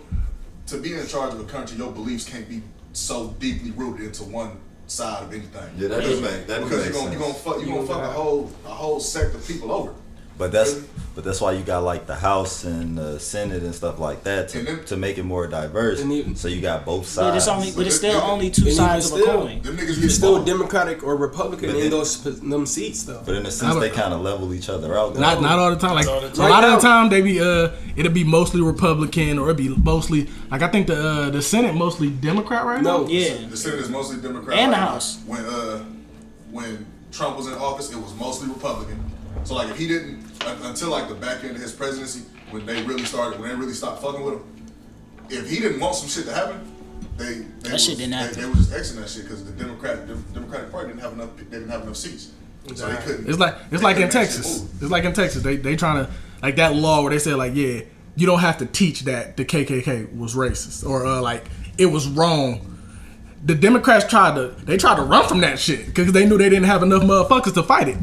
to be in charge of a country, your beliefs can't be so deeply rooted into one side of anything. Yeah, that does make Because sense. you're gonna fuck a whole sect of people over. But that's why you got like the House and the Senate and stuff like that And then- to make it more diverse. And even- So you got both But sides. it's still only two And sides of even a still- coin. Them niggas You're get still bombed. Democratic or Republican But in then- them seats though. But in a sense, they kind of level each other out. not all the time. Like Not all the a time. lot of Right the time they be it'll be mostly Republican or it'll be mostly like I think the Senate mostly Democrat right No. now. Yeah. The Senate is mostly Democrat. And the right now. House. When Trump was in office, it was mostly Republican. So like if he didn't until like the back end of his presidency, when they really stopped fucking with him, if he didn't want some shit to happen, they were just exiting that shit because the Democratic Party didn't have enough seats. So they couldn't. It's like in Texas. It's like in Texas. They trying to like that law where they said like, yeah, you don't have to teach that the KKK was racist or like it was wrong. The Democrats tried to run from that shit because they knew they didn't have enough motherfuckers to fight it.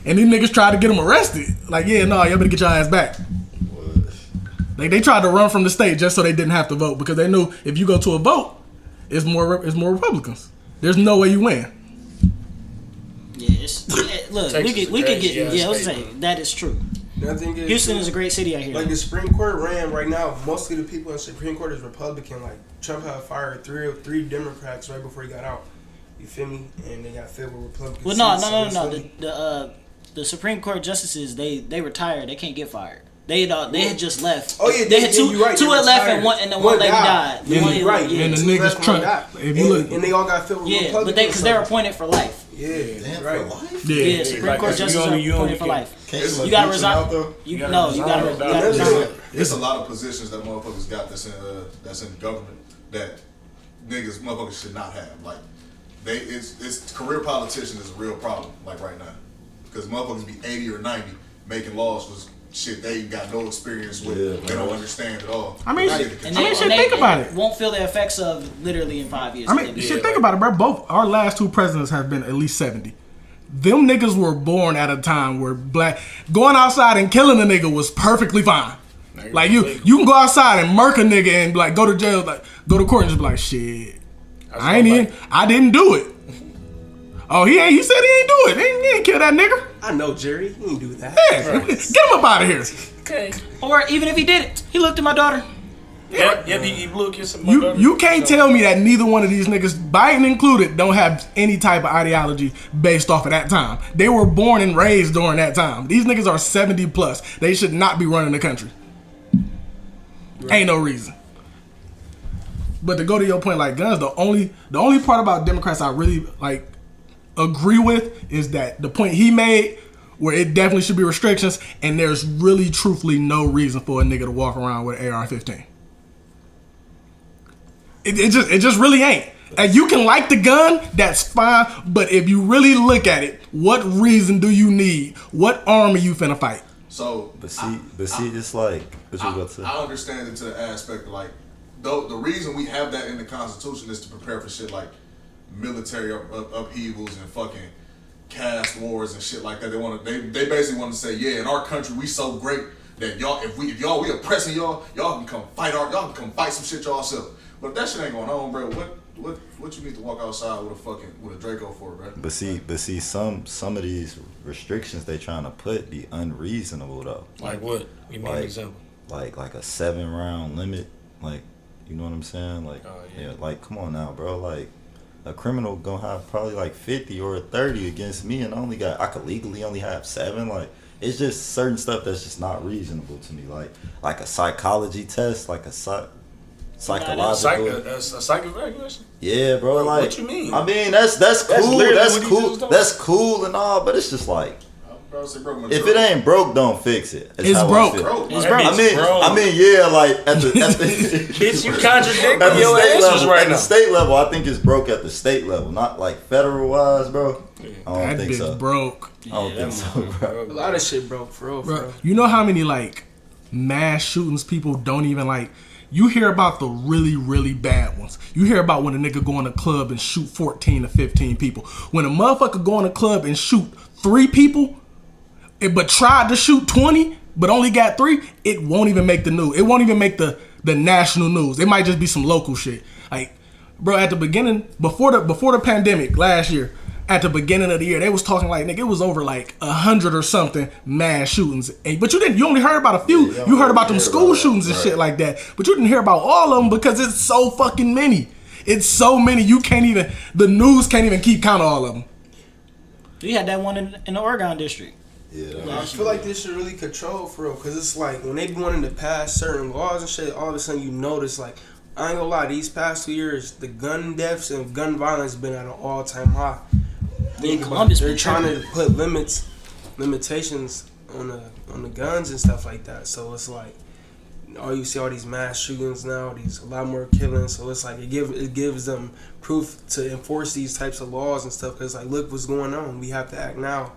And these niggas tried to get them arrested. Like, yeah, no, y'all better get your ass back. Like they tried to run from the state just so they didn't have to vote because they knew if you go to a vote, it's more Republicans. There's no way you win. Look, we could get I was saying that is true. Houston is a great city out here. Like the Supreme Court ran right now. Mostly the people in the Supreme Court is Republican. Like Trump had fired three Democrats right before he got out. You feel me? And they got filled with Republicans. Well, no. The Supreme Court justices they retired. They can't get fired. They had just left. Oh yeah, they had two had left and one lady died. And the niggas Trump. If you look, and they all got filled with Republicans. But because they're appointed for life. Yeah, right. For life? Yeah, Supreme Court justices are appointed for life. You gotta resign. You gotta resign. It's a lot of positions that motherfuckers got that's in government that motherfuckers should not have. Like it's career politician is a real problem. Like right now, because motherfuckers be 80 or 90 making laws was shit they got no experience with. Yeah, they don't understand at all. I mean, think about it. Won't feel the effects of literally in 5 years. Think about it, bro. Both our last two presidents have been at least 70. Them niggas were born at a time where going outside and killing a nigga was perfectly fine. Like you can go outside and murk a nigga and like go to jail, like go to court and just be like, shit, I didn't do it. Oh, he said he ain't do it. He ain't kill that nigga. I know, Jerry. He ain't do that. Yeah, get him up out of here. Okay. Or even if he did it, he looked at my daughter. He blew a kiss at my daughter. You can't tell me that neither one of these niggas, Biden included, don't have any type of ideology based off of that time. They were born and raised during that time. These niggas are 70 plus. They should not be running the country. Right. Ain't no reason. But to go to your point, like guns, the only part about Democrats I really like agree with is that the point he made where it definitely should be restrictions and there's really truthfully no reason for a nigga to walk around with an AR-15. It just really ain't. And you can like the gun, that's fine, but if you really look at it, what reason do you need? What army you finna fight? So, but see, it's like what you about to say? I understand it to the aspect of like, the reason we have that in the Constitution is to prepare for shit like military upheavals and fucking caste wars and shit like that. They basically want to say, yeah, in our country we so great that y'all, if we oppressing y'all can come fight some shit yourself. But if that shit ain't going on, bro, what you need to walk outside with a Draco for, bro? But see, some of these restrictions they trying to put be unreasonable though. Like what? Give me an example. Like a 7-round limit, like you know what I'm saying? Like like come on now, bro, like. A criminal gonna have probably like 50 or 30 against me, and I could legally only have 7. Like it's just certain stuff that's just not reasonable to me. Like a psychology test, like a psychological. A psych evaluation. Yeah, bro. Like what you mean? I mean that's cool. That's cool. That's cool and all, but it's just like. If it ain't broke, don't fix it. It's broke. It's broke. I mean, yeah, like at the bitch, you contradicting your answers right now. At the state level, I think it's broke at the state level, not like federal wise, bro. I don't think so. Broke. I don't think so, bro. A lot of shit broke, for real, bro. You know how many like mass shootings people don't even like? You hear about the really, really bad ones. You hear about when a nigga go in a club and shoot 14 to 15 people. When a motherfucker go in a club and shoot 3 people, but tried to shoot 20, but only got 3, it won't even make the news. It won't even make the national news. It might just be some local shit. Like, bro, at the beginning, before the pandemic last year, at the beginning of the year, they was talking like, nigga, it was over like 100 or something mass shootings. But you only heard about a few. Yeah, you heard about them school shootings and shit like that. But you didn't hear about all of them because it's so fucking many. It's so many. The news can't even keep count of all of them. We had that one in the Oregon district. Yeah, I feel like this should really control for real, because it's like when they be wanting to pass certain laws and shit, all of a sudden you notice, like, I ain't gonna lie, these past 2 years, the gun deaths and gun violence been at an all-time high. In Columbus, they're trying to put limits limitations on the guns and stuff like that. So it's like, you see all these mass shootings now, a lot more killings. So it's like it gives them proof to enforce these types of laws and stuff. Cause like, look what's going on. We have to act now.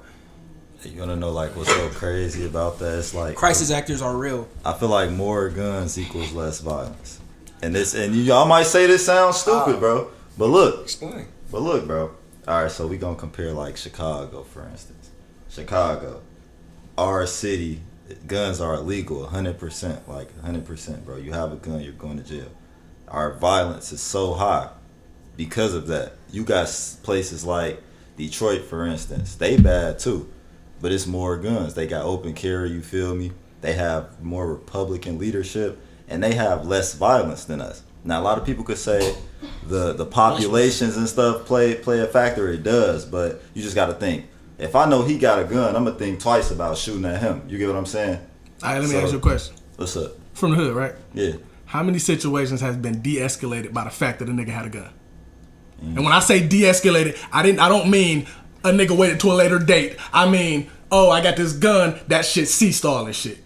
You wanna know like what's so crazy about that? It's like crisis actors are real. I feel like more guns equals less violence. And y'all might say this sounds stupid, bro. But look. Explain. But look, bro. Alright, so we gonna compare like Chicago, for instance. Chicago. Our city, guns are illegal 100%. Like 100%, bro. You have a gun, you're going to jail. Our violence is so high because of that. You got places like Detroit, for instance. They bad too. But it's more guns. They got open carry, you feel me? They have more Republican leadership, and they have less violence than us. Now, a lot of people could say the populations and stuff play a factor. It does, but you just got to think. If I know he got a gun, I'm going to think twice about shooting at him. You get what I'm saying? All right, let me ask you a question. What's up? From the hood, right? Yeah. How many situations has been de-escalated by the fact that a nigga had a gun? And when I say de-escalated, I don't mean a nigga waited to a later date. I mean, I got this gun, that shit ceased all this shit.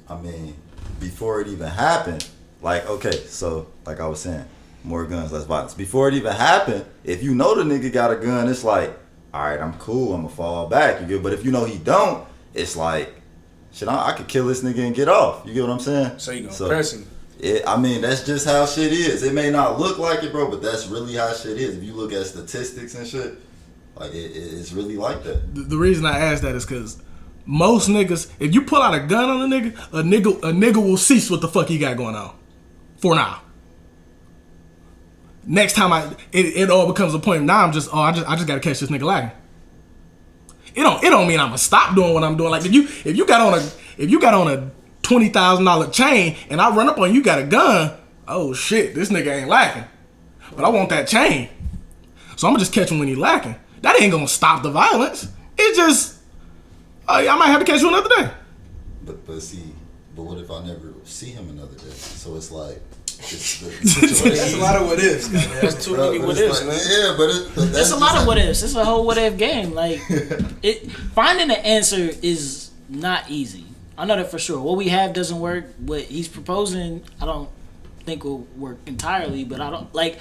I mean, before it even happened, like, okay, so, like I was saying, more guns, less violence. Before it even happened, if you know the nigga got a gun, it's like, all right, I'm cool, I'm gonna fall back. You get, but if you know he don't, it's like, shit, I could kill this nigga and get off. You get what I'm saying? So you gonna press him. I mean, that's just how shit is. It may not look like it, bro, but that's really how shit is. If you look at statistics and shit, like, it's really like that. The reason I ask that is because most niggas, if you pull out a gun on a nigga will cease what the fuck he got going on. For now. Next time it all becomes a point. Now I'm just, I just gotta catch this nigga lacking. It don't mean I'm gonna stop doing what I'm doing. Like if you got on a $20,000 chain and I run up on you got a gun, oh shit, this nigga ain't lacking. But I want that chain. So I'm gonna just catch him when he lacking. That ain't gonna stop the violence. It's just, I might have to catch you another day. But what if I never see him another day? So it's like, that's a lot of what ifs. That's too many what ifs, man. Yeah, but that's a lot of what ifs. It's a whole what if game. Like, finding an answer is not easy. I know that for sure. What we have doesn't work. What he's proposing, I don't think will work entirely. But I don't like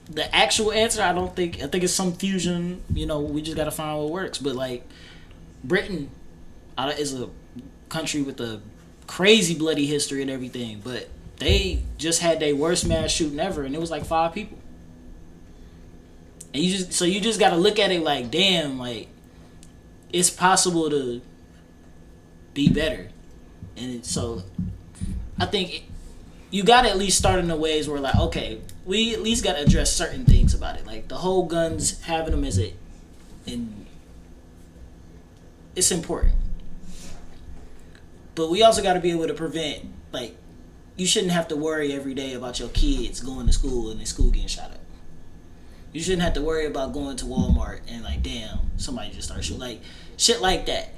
the actual answer. I think it's some fusion. You know, we just gotta find what works. But like, Britain is a country with a crazy bloody history and everything, but they just had their worst mass shooting ever, and it was like 5 people. And you just gotta look at it like, damn, like it's possible to be better. And so I think you gotta at least start in the ways where like, okay, we at least gotta address certain things about it, like the whole guns, having them and it's important. But we also got to be able to prevent, like, you shouldn't have to worry every day about your kids going to school and their school getting shot up. You shouldn't have to worry about going to Walmart and, like, damn, somebody just started shooting. Like, shit like that.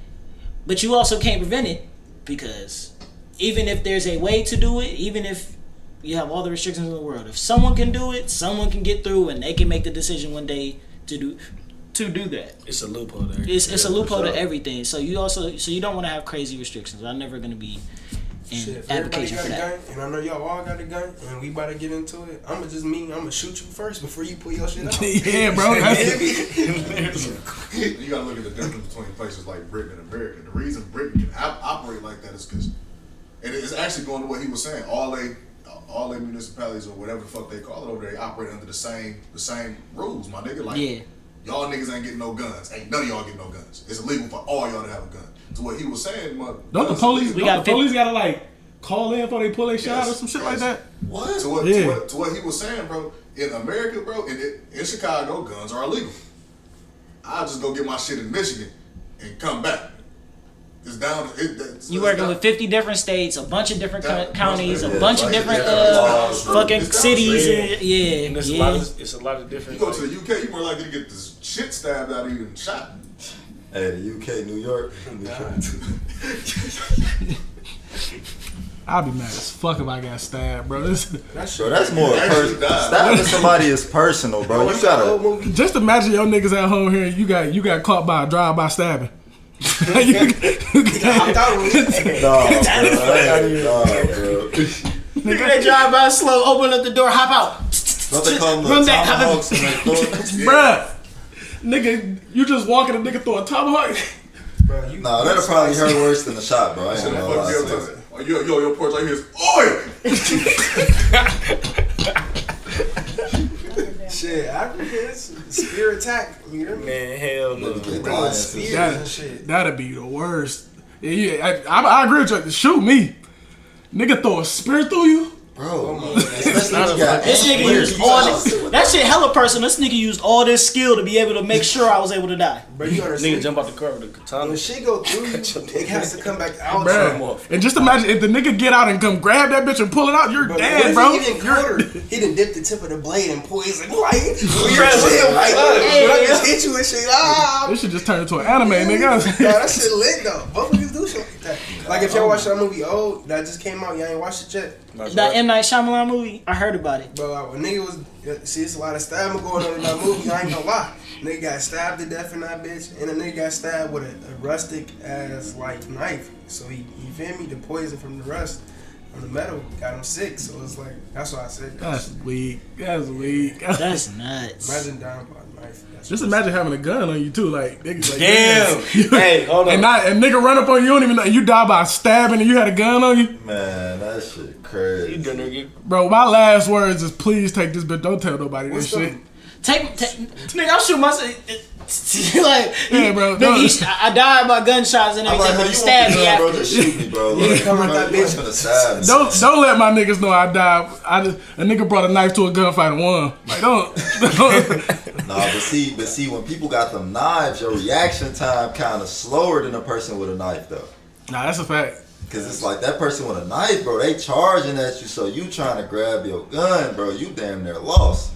But you also can't prevent it because even if there's a way to do it, even if you have all the restrictions in the world, if someone can do it, someone can get through and they can make the decision one day to do that. It's a loophole to everything. It's a loophole to everything. So you don't want to have crazy restrictions. I'm never gonna be in advocating for that. Gun, and I know y'all all got a gun, and we about to get into it. I'm gonna shoot you first before you pull your shit out. Yeah, bro. You gotta look at the difference between places like Britain and America. The reason Britain can operate like that is because, and it's actually going to what he was saying. All they municipalities or whatever the fuck they call it over there, they operate under the same rules, my nigga. Like, yeah. Y'all niggas ain't getting no guns. Ain't none of y'all getting no guns. It's illegal for all y'all to have a gun. So what he was saying, don't the police gotta like call in before they pull their shot or some shit like that? What? To what he was saying, bro. In America, bro, in Chicago, guns are illegal. I'll just go get my shit in Michigan and come back. It's down. You working with 50 different states, a bunch of different counties, a bunch of different fucking cities. And it's a lot of different. You go to the UK, you more likely to get this shit stabbed out of you than shot. Hey, the UK, New York. I'd be mad as fuck if I got stabbed, bro. Bro, that's more personal. Stabbing somebody is personal, bro. You gotta just imagine your niggas at home here. You got caught by a drive-by stabbing. Nah, bro. Nigga, they drive by slow, open up the door, hop out. Don't they call them Run the back, tomahawks in their throat? Bruh, nigga, you just walking a nigga through a tomahawk. Nah, that'll probably hurt worse than the shot, bro. I ain't gonna lie. Your porch right here is oil. Shit, Africans, spear attack. You hear me? Man, hell no. That'd be the worst. Yeah, I agree with you. Shoot me. Nigga throw a spear through you? Bro, this nigga used all this. That shit hella personal. This nigga used all this skill to be able to make sure I was able to die. Bro, you understand? Nigga jump out the car with a katana. When she go through you, it has to come back out. Bro. And just imagine if the nigga get out and come grab that bitch and pull it out, you're dead, bro. He didn't caught her. He done dipped the tip of the blade and pull. He's like, "What? I just hit you and shit." This shit just turned into an anime, nigga. Nah, that shit lit though. Both of you do shit like that. Like if y'all watch that movie Old that just came out, y'all ain't watched it yet. That M. Night Shyamalan movie, I heard about it. Bro, when nigga was see, it's a lot of stabbing going on in that movie. I ain't gonna lie. Nigga got stabbed to death in that bitch, and a nigga got stabbed with a rustic ass like knife. So he feel me? The poison from the rust on the metal got him sick. So it's like that's why I said that's weak. That's weak. That's nuts. Imagine dying by a knife. Just imagine having a gun on you too, like niggas like damn. Hey, hold on. And nigga run up on you, you don't even know you die by stabbing and you had a gun on you. Man, that shit crazy. You done get bro. My last words is please take this bitch. Don't tell nobody this shit. Take nigga, I'm shooting myself. Like, yeah, bro. Nigga, I died by gunshots and everything, but he stabbed me after. Bro, just shoot me, bro. Like, come at that bitch. Don't let my niggas know I died. A nigga brought a knife to a gunfight and won. Like, don't. Nah, but see, when people got them knives, your reaction time kind of slower than a person with a knife, though. Nah, that's a fact. Cause it's like that person with a knife, bro. They charging at you, so you trying to grab your gun, bro. You damn near lost.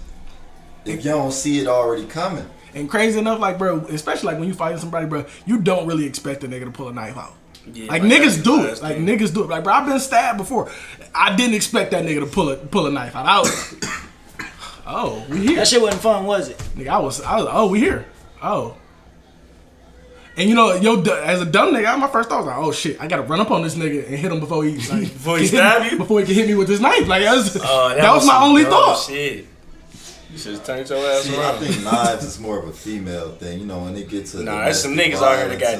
If you don't see it already coming. And crazy enough, like, bro, especially like when you fighting somebody, bro, you don't really expect a nigga to pull a knife out. Yeah, like niggas do it. Like niggas do it. Like, bro, I've been stabbed before. I didn't expect that nigga to pull a knife out. I was, oh, we here. That shit wasn't fun, was it? Nigga, I was, oh, we here. Oh. And you know, as a dumb nigga, my first thought was like, oh shit, I gotta run up on this nigga and hit him before he stab you? Before he can hit me with his knife. Like that was my only thought. Shit. You should have turned your ass around. I think knives is more of a female thing. You know, when it gets to there's some niggas out here that got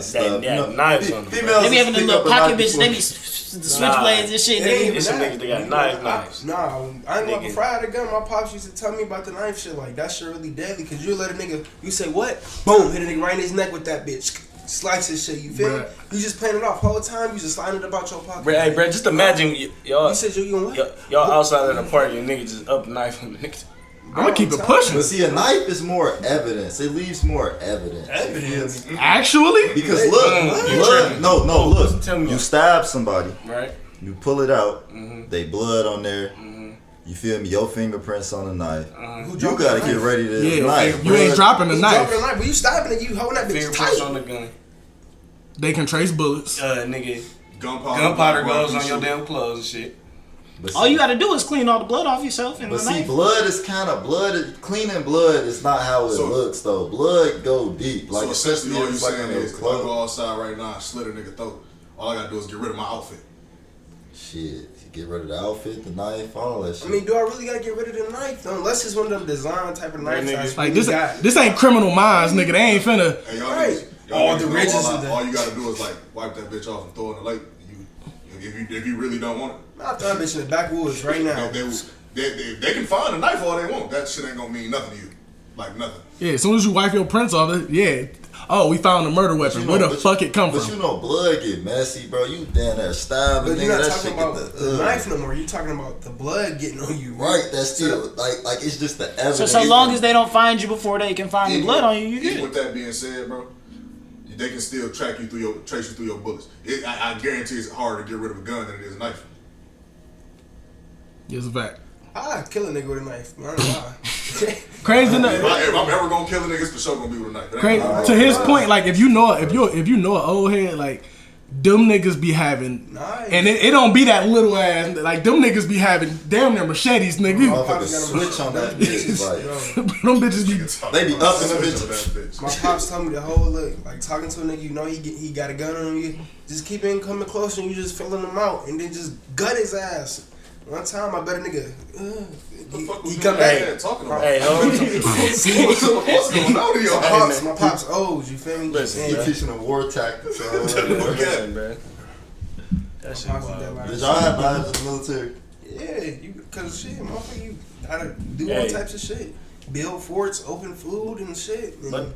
knives on them. They be having the little pocket bitches. They be the switchblades and shit. There's some niggas that got knives. Nah, I ain't gonna before I had a gun. My pops used to tell me about the knife shit. Like that shit really deadly. Cause you let a nigga, you say what? Boom, hit a nigga right in his neck with that bitch. Slice his shit. You feel me? You just playing it off whole time. You just sliding it about your pocket. Bro, hey, bro, just imagine y'all. You said you gonna what? Y'all outside at a party and niggas just up knife on the niggas. I'm gonna keep it pushing. But see, a knife is more evidence. It leaves more evidence. Actually? Because look, look. You stab somebody. Right. You pull it out. They blood on there. You feel me? Your fingerprints on the knife. You gotta get ready to knife. You ain't dropping the knife. Dropping the knife. But you stabbing it, you holding that bitch Fingerprints tight. on the gun. They can trace bullets. Nigga. Gunpowder goes on your damn clothes and shit. All you gotta do is clean all the blood off yourself and But the see, knife. blood is kind of cleaning blood is not how it looks though. Blood go deep. Like so essentially, all you saying is, if I clothes. go outside right now and slit a nigga throat, all I gotta do is get rid of my outfit. Shit, get rid of the outfit, the knife, all that shit. I mean, do I really gotta get rid of the knife though? Unless it's one of them design type of knives. Like this ain't Criminal Minds, nigga. They ain't finna. Hey, All the ridges and all you gotta do is like wipe that bitch off and throw it in the lake. If you really don't want it. I'll throw that bitch in the backwoods right now. They can find a knife all they want. That shit ain't gonna mean nothing to you. Like nothing. Yeah, as soon as you wipe your prints off it, yeah. Oh, we found a murder weapon. Where the fuck it come from? But you know, blood get messy, bro. You down there stabbing. But you're not talking about the knife no more. You're talking about the blood getting on you. Right, that's still like it's just the evidence. So long as they don't find you before they can find the blood on you, you good. With that being said, bro, they can still trace you through your bullets. I guarantee it's harder to get rid of a gun than it is a knife. It's a fact. I'd kill a nigga with a knife. I don't know why. Crazy enough. If I'm ever gonna kill a nigga, it's for sure gonna be with a knife. Crazy. To his point, like if you know an old head, like them niggas be having, and it don't be that little ass. Like them niggas be having damn near machetes, nigga. Motherfucker switch on that bitch. Like, them bitches be. they be up in the bitch. My pops told me the whole look, like talking to a nigga, you know he got a gun on you, just keep him coming closer and you just filling him out and then just gut his ass. One time I bet a nigga, he come back talking about. Hey, What's going on in your house? my pops old, you feel me? Listen, He teaching them war tactics. listen, bro. That shit Pops wild. Did y'all have lives in the military? Yeah, cause shit, motherfucker, you gotta do all types of shit. Build forts, open food and shit. And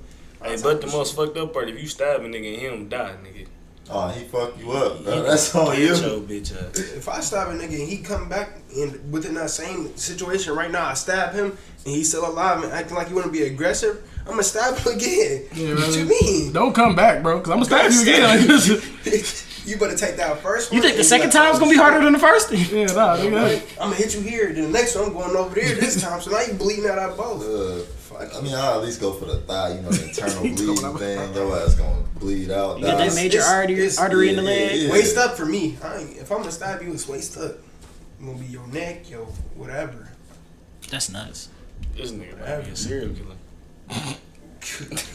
But the most fucked up part, if you stab a nigga and him die, nigga. Oh, he fucked you up, bro. That's on Get you. your bitch ass. if I stab a nigga and he come back and within that same situation right now, I stab him and he's still alive and acting like you want to be aggressive, I'm gonna stab him again. Yeah, What you mean? Don't come back, bro, because I'm gonna stab you again. Like, You better take that first one. You think the and second like, time's gonna be harder than the first? yeah, nah, nigga. I'm gonna hit you here, then the next one I'm going over there this time. So now you bleeding out of both. I mean, I'll at least go for the thigh, you know, the internal bleeding thing. Your ass gonna bleed out. You got that major artery in the leg. Yeah. Waist up for me. If I'm gonna stab you, it's waist up. It's gonna be your neck, your whatever. That's nuts. This nigga might be a serial killer.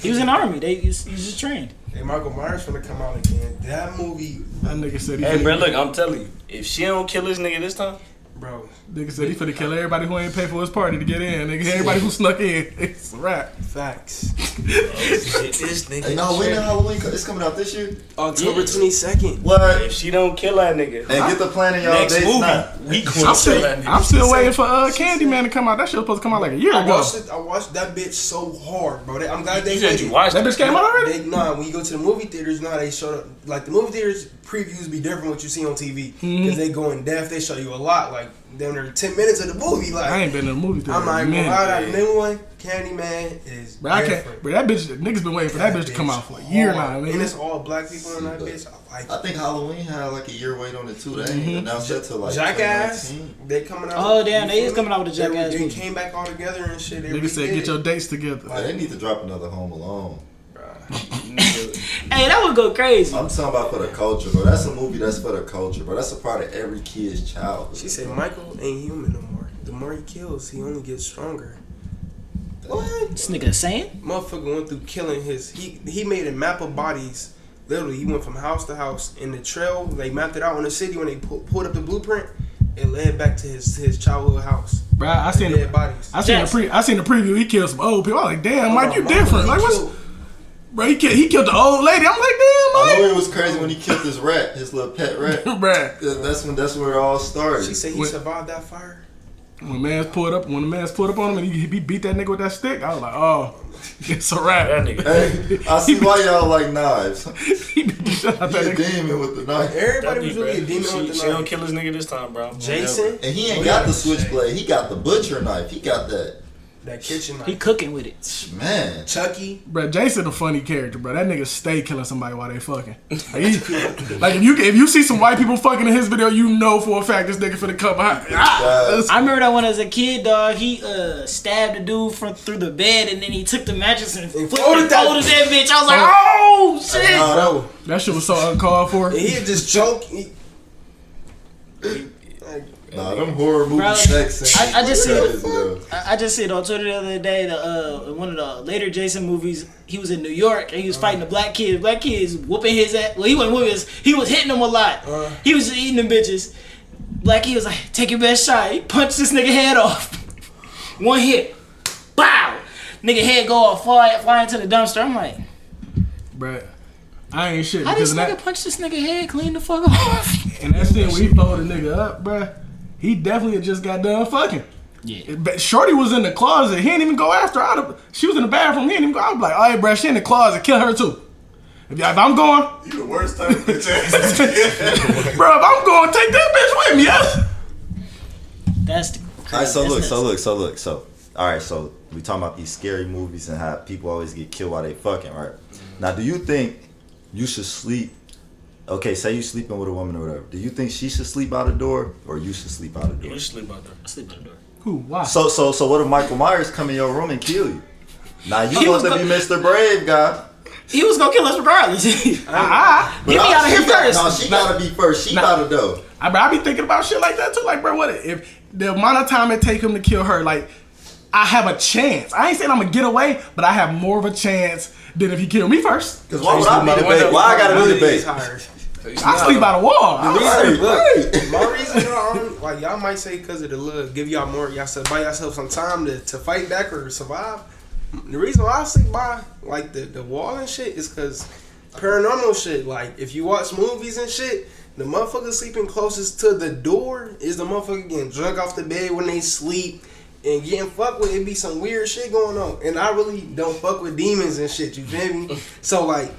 He was in the army. He's just trained. Hey, Michael Myers finna come out again. That movie, That nigga said he. Hey, bro, look, I'm telling you, if she don't kill this nigga this time, bro. Nigga said he finna kill everybody who ain't pay for his party to get in. Nigga, everybody who snuck in. It's a wrap. Facts. this nigga. Hey, no, when the Halloween? It's coming out this year. October 22nd. What? If she don't kill that nigga, And get the plan in y'all next dates movie, now. we gonna kill that nigga. I'm still waiting for Candyman to come out. That shit was supposed to come out like a year I ago. watched that bitch so hard, bro. I'm glad they You said did you it. watched That bitch came out already? Nah, when you go to the movie theaters, you know how they showed up. Like the movie theaters previews be different what you see on TV because they go in depth. They show you a lot. Like damn near 10 minutes of the movie. Like I ain't been in a movie theater. I'm not in a gonna minute. lie, that new one, Candyman is. Bro, I different. can't. Bro, that bitch, niggas been waiting for that bitch to come out for a year now, man. And it's all black people in that bitch. I like I think Halloween had like a year wait on it too. They ain't announced that till like Jackass. 2019. They coming out. Oh damn, they you is feel coming out with a me? Jackass They movie. came back all together and shit. Nigga said, get your dates together. Yeah, they need to drop another Home Alone. Hey, that would go crazy. I'm talking about for the culture, bro. That's a movie that's for the culture, bro. That's a part of every kid's childhood. She said Michael ain't human no more. The more he kills, he only gets stronger. What? This nigga saying? Motherfucker went through killing his. He made a map of bodies. Literally, he went from house to house. In the trail, they mapped it out in the city. When they pulled up the blueprint, it led back to his childhood house. Bro, I seen Dead bodies. I seen the preview. He killed some old people. I was like, damn, Mike, you different. Like, what's? Bro, he killed the old lady. I'm like, I damn, know Mike. it was crazy when he killed his rat, his little pet rat. Bruh. That's where it all started. She said he survived that fire. When the man's pulled up on him and he beat that nigga with that stick, I was like, oh, it's a wrap. That nigga. Hey, I see why y'all like knives. He beat the shit out He that a nigga. demon with the knife. Everybody was really a demon She with the don't knife. kill this nigga this time, bro. Jason, And he ain't got the switchblade. He got the butcher knife. He got that. that kitchen He knife. cooking with it. Man. Chucky. Bro, Jason a funny character, bro. That nigga stay killing somebody while they fucking. Like if you see some white people fucking in his video, you know for a fact this nigga finna come behind. I remember that one as a kid, dog. He stabbed a dude through the bed, and then he took the mattress and folded that bitch. I was like, oh shit! Bro, That shit was so uncalled for. and he just choke. Nah, them horror movie Bro, sex scenes. I just see it. though. I just see it on Twitter the other day. In one of the later Jason movies, he was in New York and he was fighting the black kids. Black kids whooping his ass. Well, he wasn't whooping his. He was hitting them a lot. He was just eating them bitches. Black kid was like, "Take your best shot." He punched this nigga head off. One hit, bow. Nigga head go off, fly into the dumpster. I'm like, Bruh, I ain't shit how because this of nigga that. punch this nigga head clean the fuck off? And that scene where he folded the nigga up, bruh, he definitely had just got done fucking. Yeah. But Shorty was in the closet. He didn't even go after her. She was in the bathroom. He didn't even go. I was like, all right, bruh, she in the closet. Kill her too. If I'm going, You the worst type of bitch ass. bro, if I'm going, take that bitch with me, yes. That's the All right, so that's look. All right, so we talking about these scary movies and how people always get killed while they fucking, right? Now, do you think you should sleep? Okay, say you sleeping with a woman or whatever. Do you think she should sleep out the door or you should sleep out the door? You sleep out there. Sleep on the door. Who? Why? So what if Michael Myers come in your room and kill you? Now you He was supposed to be Mr. Brave guy. He was gonna kill us regardless. Get me But out of here first. No, she gotta be first. She gotta though. I be thinking about shit like that too. Like, bro, what if the amount of time it take him to kill her? Like, I have a chance. I ain't saying I'm gonna get away, but I have more of a chance than if he killed me first. Because why would I be the bait? Why I gotta be the bait? I sleep by the wall. My reason, like y'all might say because of the look, give y'all more, y'all said buy yourself some time to fight back or survive. The reason why I sleep by like the wall and shit is because paranormal shit. Like if you watch movies and shit, the motherfucker sleeping closest to the door is the motherfucker getting drunk off the bed when they sleep and getting fucked with. It be some weird shit going on, and I really don't fuck with demons and shit. You feel me? So like.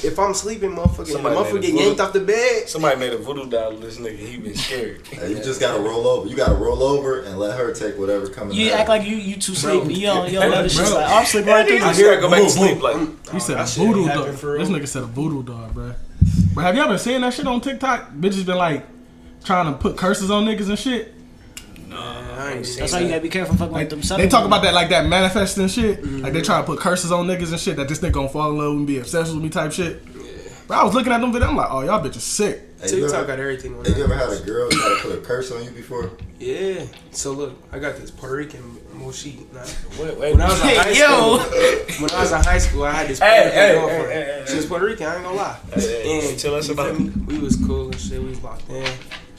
If I'm sleeping, motherfucker get yanked off the bed. Somebody made a voodoo doll of this nigga. He been scared. Hey, you just gotta roll over. You gotta roll over and let her take whatever coming. You act like you too sleepy. You don't know this shit. Like, I'm sleeping right there. I hear I go back to sleep. Like He said a voodoo dog. This nigga said a voodoo dog, bro. But have y'all been seeing that shit on TikTok? Bitches been like trying to put curses on niggas and shit. That's why you gotta be careful fucking with them. They talk about that like that manifesting shit. Like they try to put curses on niggas and shit that this nigga gonna fall in love and be obsessed with me type shit. Bro, I was looking at them videos. I'm like, oh, y'all bitches sick. Hey, TikTok got everything on it. Have you ever had a girl try to put a curse on you before? Yeah. So look, I got this Puerto Rican mochi. wait. When I was in high school, I had this Puerto Rican girlfriend. She was Puerto Rican. I ain't gonna lie. And tell us about it. We was cool and shit. We was locked in,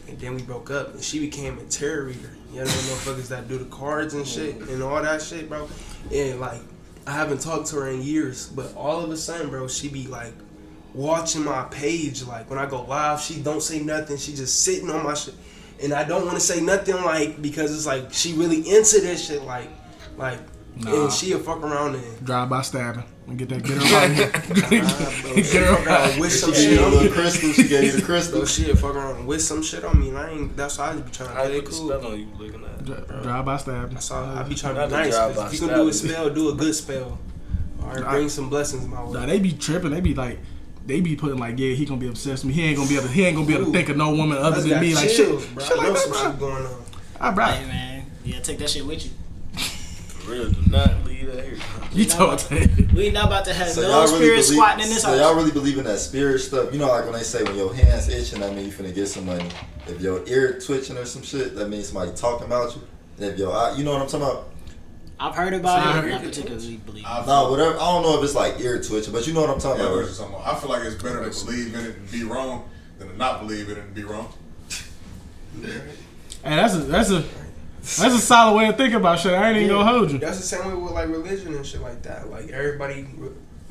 and then we broke up. And she became a tarot reader. You know, motherfuckers that do the cards and shit and all that shit, bro. And like, I haven't talked to her in years, but all of a sudden, bro, she be like watching my page. Like when I go live, she don't say nothing. She just sitting on my shit, and I don't want to say nothing like because it's like she really into this shit. Like, and she'll fuck around and drive by stabbing and get her out of here. Get her out with some shit on me. Crystal, she gave you the crystal. She'll fuck around and with some shit on me, and I ain't. That's why I just be trying to play it cool. Spell on you looking at. Drive by stabbing. That's all I be trying to be nice. If you can do a spell, do a good spell. All right, bring some blessings my way. Nah, they be tripping. They be like. They be putting like, yeah, he gonna be obsessed with me. He ain't gonna be able to think of no woman other than me. Like chills, shit, bro. shit like that, bro. Shit going on. All right, Hey man, yeah, take that shit with you. For real, do not leave that here. you told that. We not about to have So no y'all spirit really squatting in this so house. y'all really believe in that spirit stuff? You know, like when they say when your hands itching, that means you finna get some money. If your ear twitching or some shit, that means somebody talking about you. And if your eye, you know what I'm talking about? I've heard about it. I particularly believe it. No, whatever. I don't know if it's like ear twitching, but you know what I'm talking about. I feel like it's better to believe in it and be wrong than to not believe in it and be wrong. Hey, that's a solid way of thinking about shit. I ain't even gonna hold you. That's the same way with like religion and shit like that. Like everybody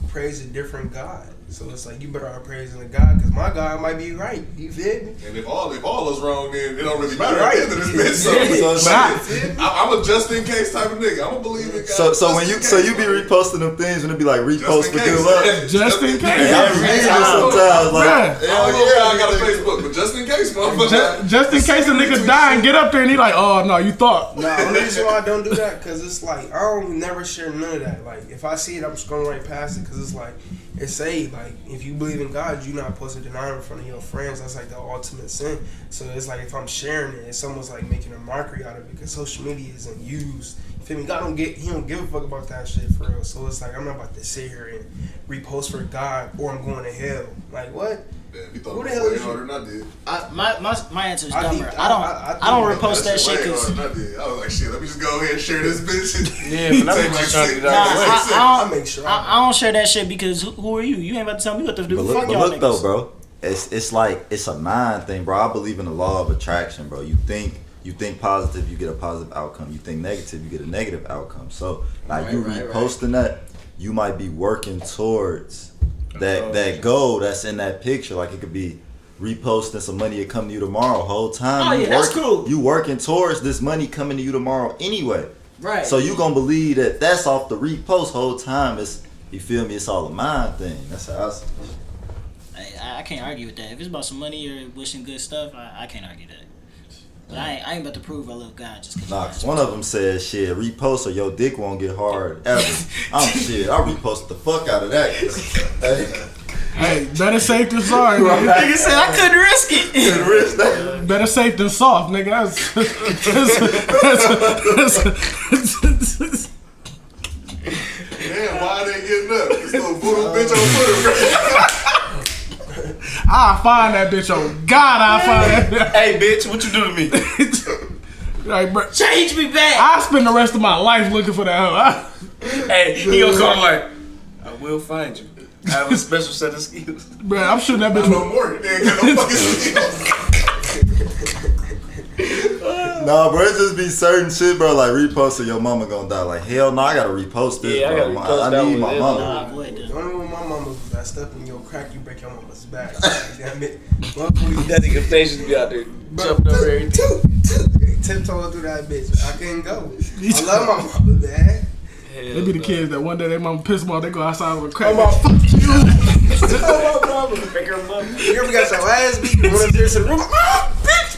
praise a different God, so it's like you better all praising a God because my God might be right. You feel me? And if all is wrong, then it don't really matter Right. at the end of this bitch. So it's like, I'm a just in case type of nigga. I'm gonna believe in God. so when you be reposting them things and it be like repost for good luck. Just in case. Yeah, I be reading it sometimes like, Bruh. I don't know if I got a Facebook, but just in case, motherfucker. Just in case a nigga die and get up there and he like, oh no, you thought. No, the reason why I don't do that because it's like I don't never share none of that. Like if I see it, I'm just going right past it because it's like it say like if you believe in God, you're not supposed to deny him in front of your friends. That's like the ultimate sin. So it's like if I'm sharing it, it's almost like making a mockery out of it because social media isn't used. You feel me? God he don't give a fuck about that shit for real. So it's like I'm not about to sit here and repost for God or I'm going to hell. Like what? Yeah, we thought Who the it hell was is way you? harder than I did. My answer is dumber. I I don't repost that shit way because harder than I did. I was like, shit, let me just go ahead and share this bitch. Yeah, but I'm just trying to get out of the way. I make sure. I don't share that shit because who are you? You ain't about to tell me what to do. But Fuck look y'all niggas. though, bro. It's like it's a mind thing, bro. I believe in the law of attraction, bro. You think positive, you get a positive outcome. You think negative, you get a negative outcome. So like you reposting that, you might be working towards that goal that's in that picture. Like it could be reposting some money to come to you tomorrow. Whole time, Oh, yeah, that's cool. You working towards this money coming to you tomorrow anyway. Right. So you gonna believe that that's off the repost whole time. It's you feel me? It's all a mind thing. That's how I see it. I can't argue with that. If it's about some money or wishing good stuff, I can't argue that. But I ain't about to prove I love God just because. Nah, 'cause one of them said, shit, repost or your dick won't get hard ever. I repost the fuck out of that. Hey, better safe than sorry, nigga. Nigga said I couldn't risk it. Better safe than soft, nigga. Damn, why Mine ain't getting up. This little voodoo bitch on Twitter. I'll find that bitch. Oh God, I'll find that bitch. Hey, bitch, what you do to me? Like, bro, Change me back. I'll spend the rest of my life looking for that hoe. Hey, he gonna call like, I will find you. I have a special set of skills. Bro, I'm shooting that bitch. No more. They ain't got no fucking skills. Nah, bro, it just be certain shit, bro. Like reposting your mama gonna die. Like hell no, I gotta repost this, Yeah, I bro. gotta repost I that need one. my mama. Nah, avoid them. Only when my mama was that step in your crack, you break your mama's back. Damn it. That nigga face just be out there jumping over everything. Tiptoeing through that bitch. I couldn't go. I love my mama, man. They be the kids that one day their mama piss them off, they go outside with a crack. Oh, my fuck you. Oh, my mama. Break her mother. You ever got your ass beat? You went upstairs to the room. Ah, bitch.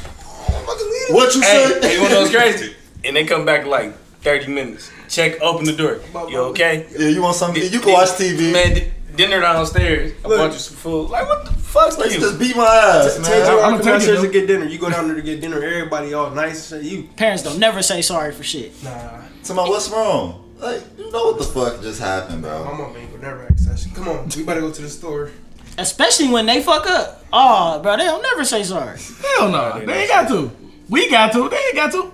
What you Hey, say? you wanna know what's crazy? And they come back like 30 minutes. Check, open the door. You okay? Yeah, you want something? You can watch TV. Man, dinner downstairs. I bought you some food. Like, what the fuck's Let's you? just beat my ass, Take man. you I'm out gonna take downstairs it, to get dinner. You go down there to get dinner. Everybody all nice and shit. You. Parents don't never say sorry for shit. Nah. Somebody, what's wrong? Like, you know what the fuck just happened, My bro? mama ain't gonna never ask that shit. Come on. We better go to the store. Especially when they fuck up. Oh, bro, they don't never say sorry. Hell no, they ain't got to. We got to. They ain't got to.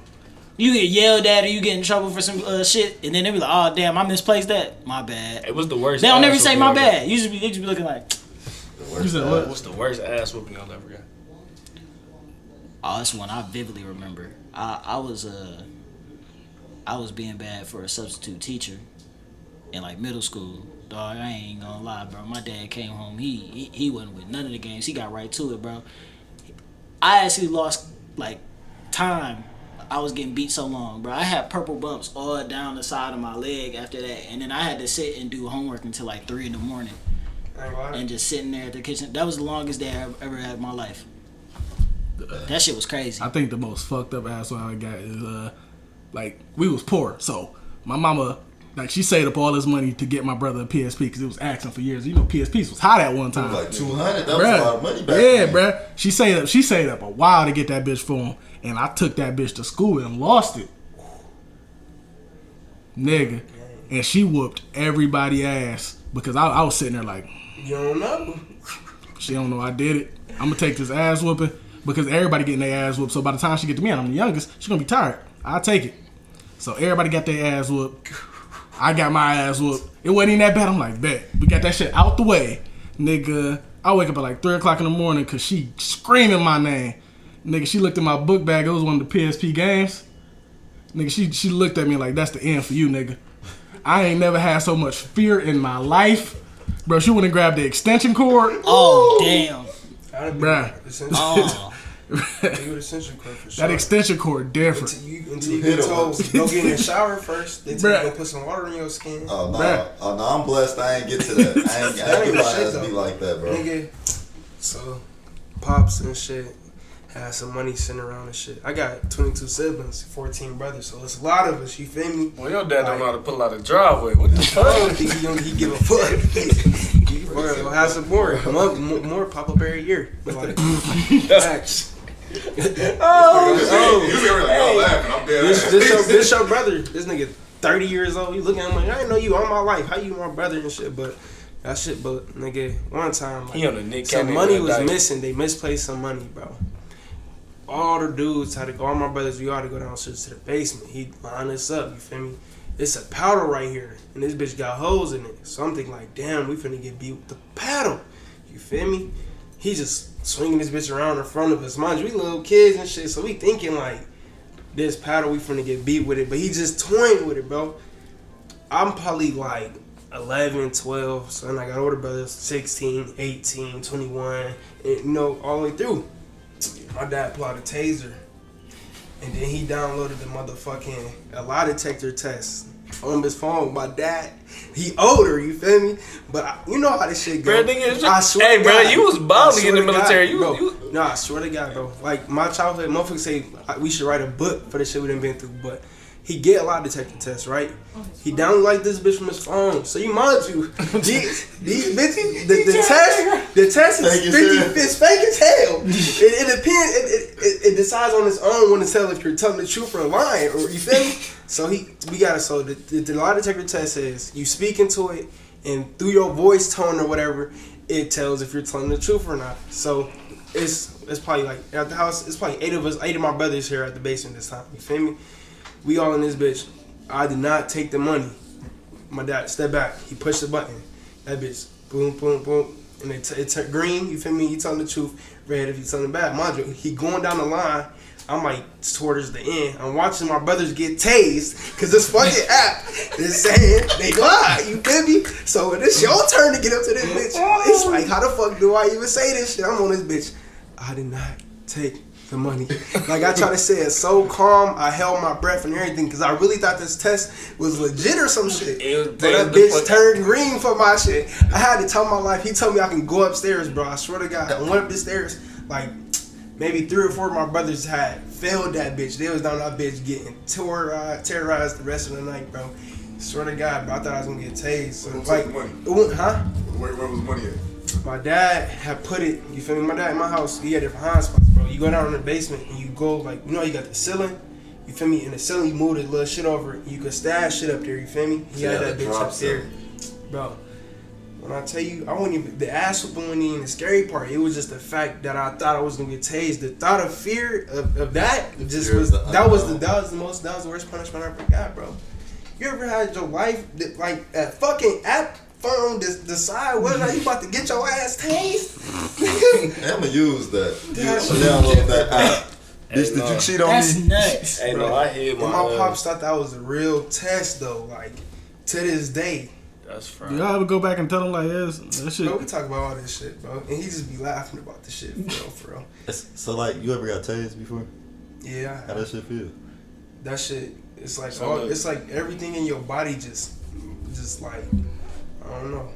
You get yelled at or you get in trouble for some shit, and then they be like, oh, damn, I misplaced that. My bad. It was the worst. They don't never ass say whooping my y'all got. bad. Usually they just be looking like, You said what? What's the worst ass whooping y'all ever got? oh, that's one I vividly remember. I was being bad for a substitute teacher in like middle school. Dog, I ain't gonna lie, bro. My dad came home. He wasn't with none of the games. He got right to it, bro. I actually lost like time. I was getting beat so long, bro. I had purple bumps all down the side of my leg after that, and then I had to sit and do homework until like 3 a.m. I ain't gonna lie. and just sitting there at the kitchen. That was the longest day I ever had in my life. That shit was crazy. I think the most fucked up asshole I got is like we was poor, so my mama like she saved up all this money to get my brother a PSP because it was asking for years. You know, PSPs was hot at one time. Like 200, that was Bruh. a lot of money back Yeah, then. bruh. She saved up a while to get that bitch for him, and I took that bitch to school and lost it, nigga. And she whooped everybody ass because I was sitting there like, You don't know. she don't know I did it. I'm gonna take this ass whooping because everybody getting their ass whooped. So by the time she get to me, and I'm the youngest, she gonna be tired. I'll take it. So everybody got their ass whooped. I got my ass whooped. It wasn't even that bad. I'm like, bet. We got that shit out the way. Nigga, I wake up at like 3 o'clock in the morning because she screaming my name. Nigga, she looked at my book bag. It was one of the PSP games. Nigga, she looked at me like, that's the end for you, nigga. I ain't never had so much fear in my life. Bro, she went and grabbed the extension cord. Oh, damn. I'd be Bruh. essential. Oh. You would essential cord for sure. That extension cord different. Until you get told, go get in the shower first. They tell you Bruh. go put some water in your skin. Oh no, Bruh. oh no, I'm blessed. I ain't get to that. I ain't That get ain't my shit, ass though. beat like that, bro. Nigga. So, pops and shit had some money sitting around and shit. I got 22 siblings, 14 brothers, so it's a lot of us. You feel me? Well, your dad don't know how to pull out a driveway. What the I fuck? don't think he give a fuck. We'll have some more. More pop up every year. But like, facts. You was y'all laughing. I'm dead. This your brother. This nigga 30 years old. You looking at him like, I ain't know you all my life. How you my brother and shit? But that shit, but nigga, one time, like, He on the Nick some Cannon money was diet. missing. They misplaced some money, bro. All the dudes had to go. All my brothers, we all had to go downstairs to the basement. He lined us up. You feel me? It's a paddle right here, and this bitch got holes in it. So I'm thinking like, damn, we finna get beat with the paddle. You feel me? He just swinging this bitch around in front of us. Mind you, we little kids and shit, so we thinking like, this paddle, we finna get beat with it. But he just toying with it, bro. I'm probably like 11, 12. So then I got older brothers, 16, 18, 21, and you know, all the way through. My dad pulled out a taser, and then he downloaded the motherfucking lie detector test on his phone. My dad, he older, you feel me? But you know how this shit go. Bro, nigga, I swear hey, to bro, God, you was I balling swear in the to God, military. bro. No, I swear to God, bro. Like my childhood, motherfuckers say we should write a book for the shit we done been through. But he get a lie detector test, right? He download like this bitch from his phone. So you mind you, these bitches, the test is 50, it's fake as hell. It depends. It decides on its own when to tell if you're telling the truth or lying, or you feel me? So the lie detector test is you speak into it, and through your voice tone or whatever, it tells if you're telling the truth or not. So it's probably like at the house, it's probably 8 of my brothers here at the basement this time. You feel me? We all in this bitch. I did not take the money. My dad stepped back. He pushed the button. That bitch, boom, boom, boom. And it turned green. You feel me? He telling the truth. Red if he's telling the bad. Mind you, he going down the line. I'm like towards the end. I'm watching my brothers get tased because this fucking app is saying they lied. You feel me? So when it's your turn to get up to this bitch, it's like, how the fuck do I even say this shit? I'm on this bitch. I did not take the money. Like I try to say it so calm, I held my breath and everything because I really thought this test was legit or some shit. But that bitch turned green for my shit. I had to tell my life. He told me I can go upstairs, bro. I swear to God. I went up the stairs, like maybe 3 or 4 of my brothers had failed that bitch. They was down that bitch getting terrorized the rest of the night, bro. Swear to God, bro. I thought I was gonna get tased. So, like, huh? Where was the money at? My dad had put it, you feel me? My dad in my house, he had different hiding spots, bro. You go down in the basement and you go, like, you know, you got the ceiling, you feel me? In the ceiling, you move the little shit over it. You could stash shit up there, you feel me? He had that bitch up there. Bro, when I tell you, I wasn't even, the ass whooping wasn't even the scary part. It was just the fact that I thought I was gonna get tased. The thought of fear of that just was, that was the worst punishment I ever got, bro. You ever had your life, like, a fucking app phone decide whether or not you about to get your ass tased? I'ma use that. Download that app. Bitch, did you cheat on me? That's nuts. Hey, no, I hear my pops thought that was a real test though. Like to this day. That's fine. Do y'all ever go back and tell him like that shit? Bro, we talk about all this shit, bro, and he just be laughing about the shit, for real. So like, you ever got tased before? Yeah. How that shit feel? That shit, it's like it's like everything in your body just like, I don't know.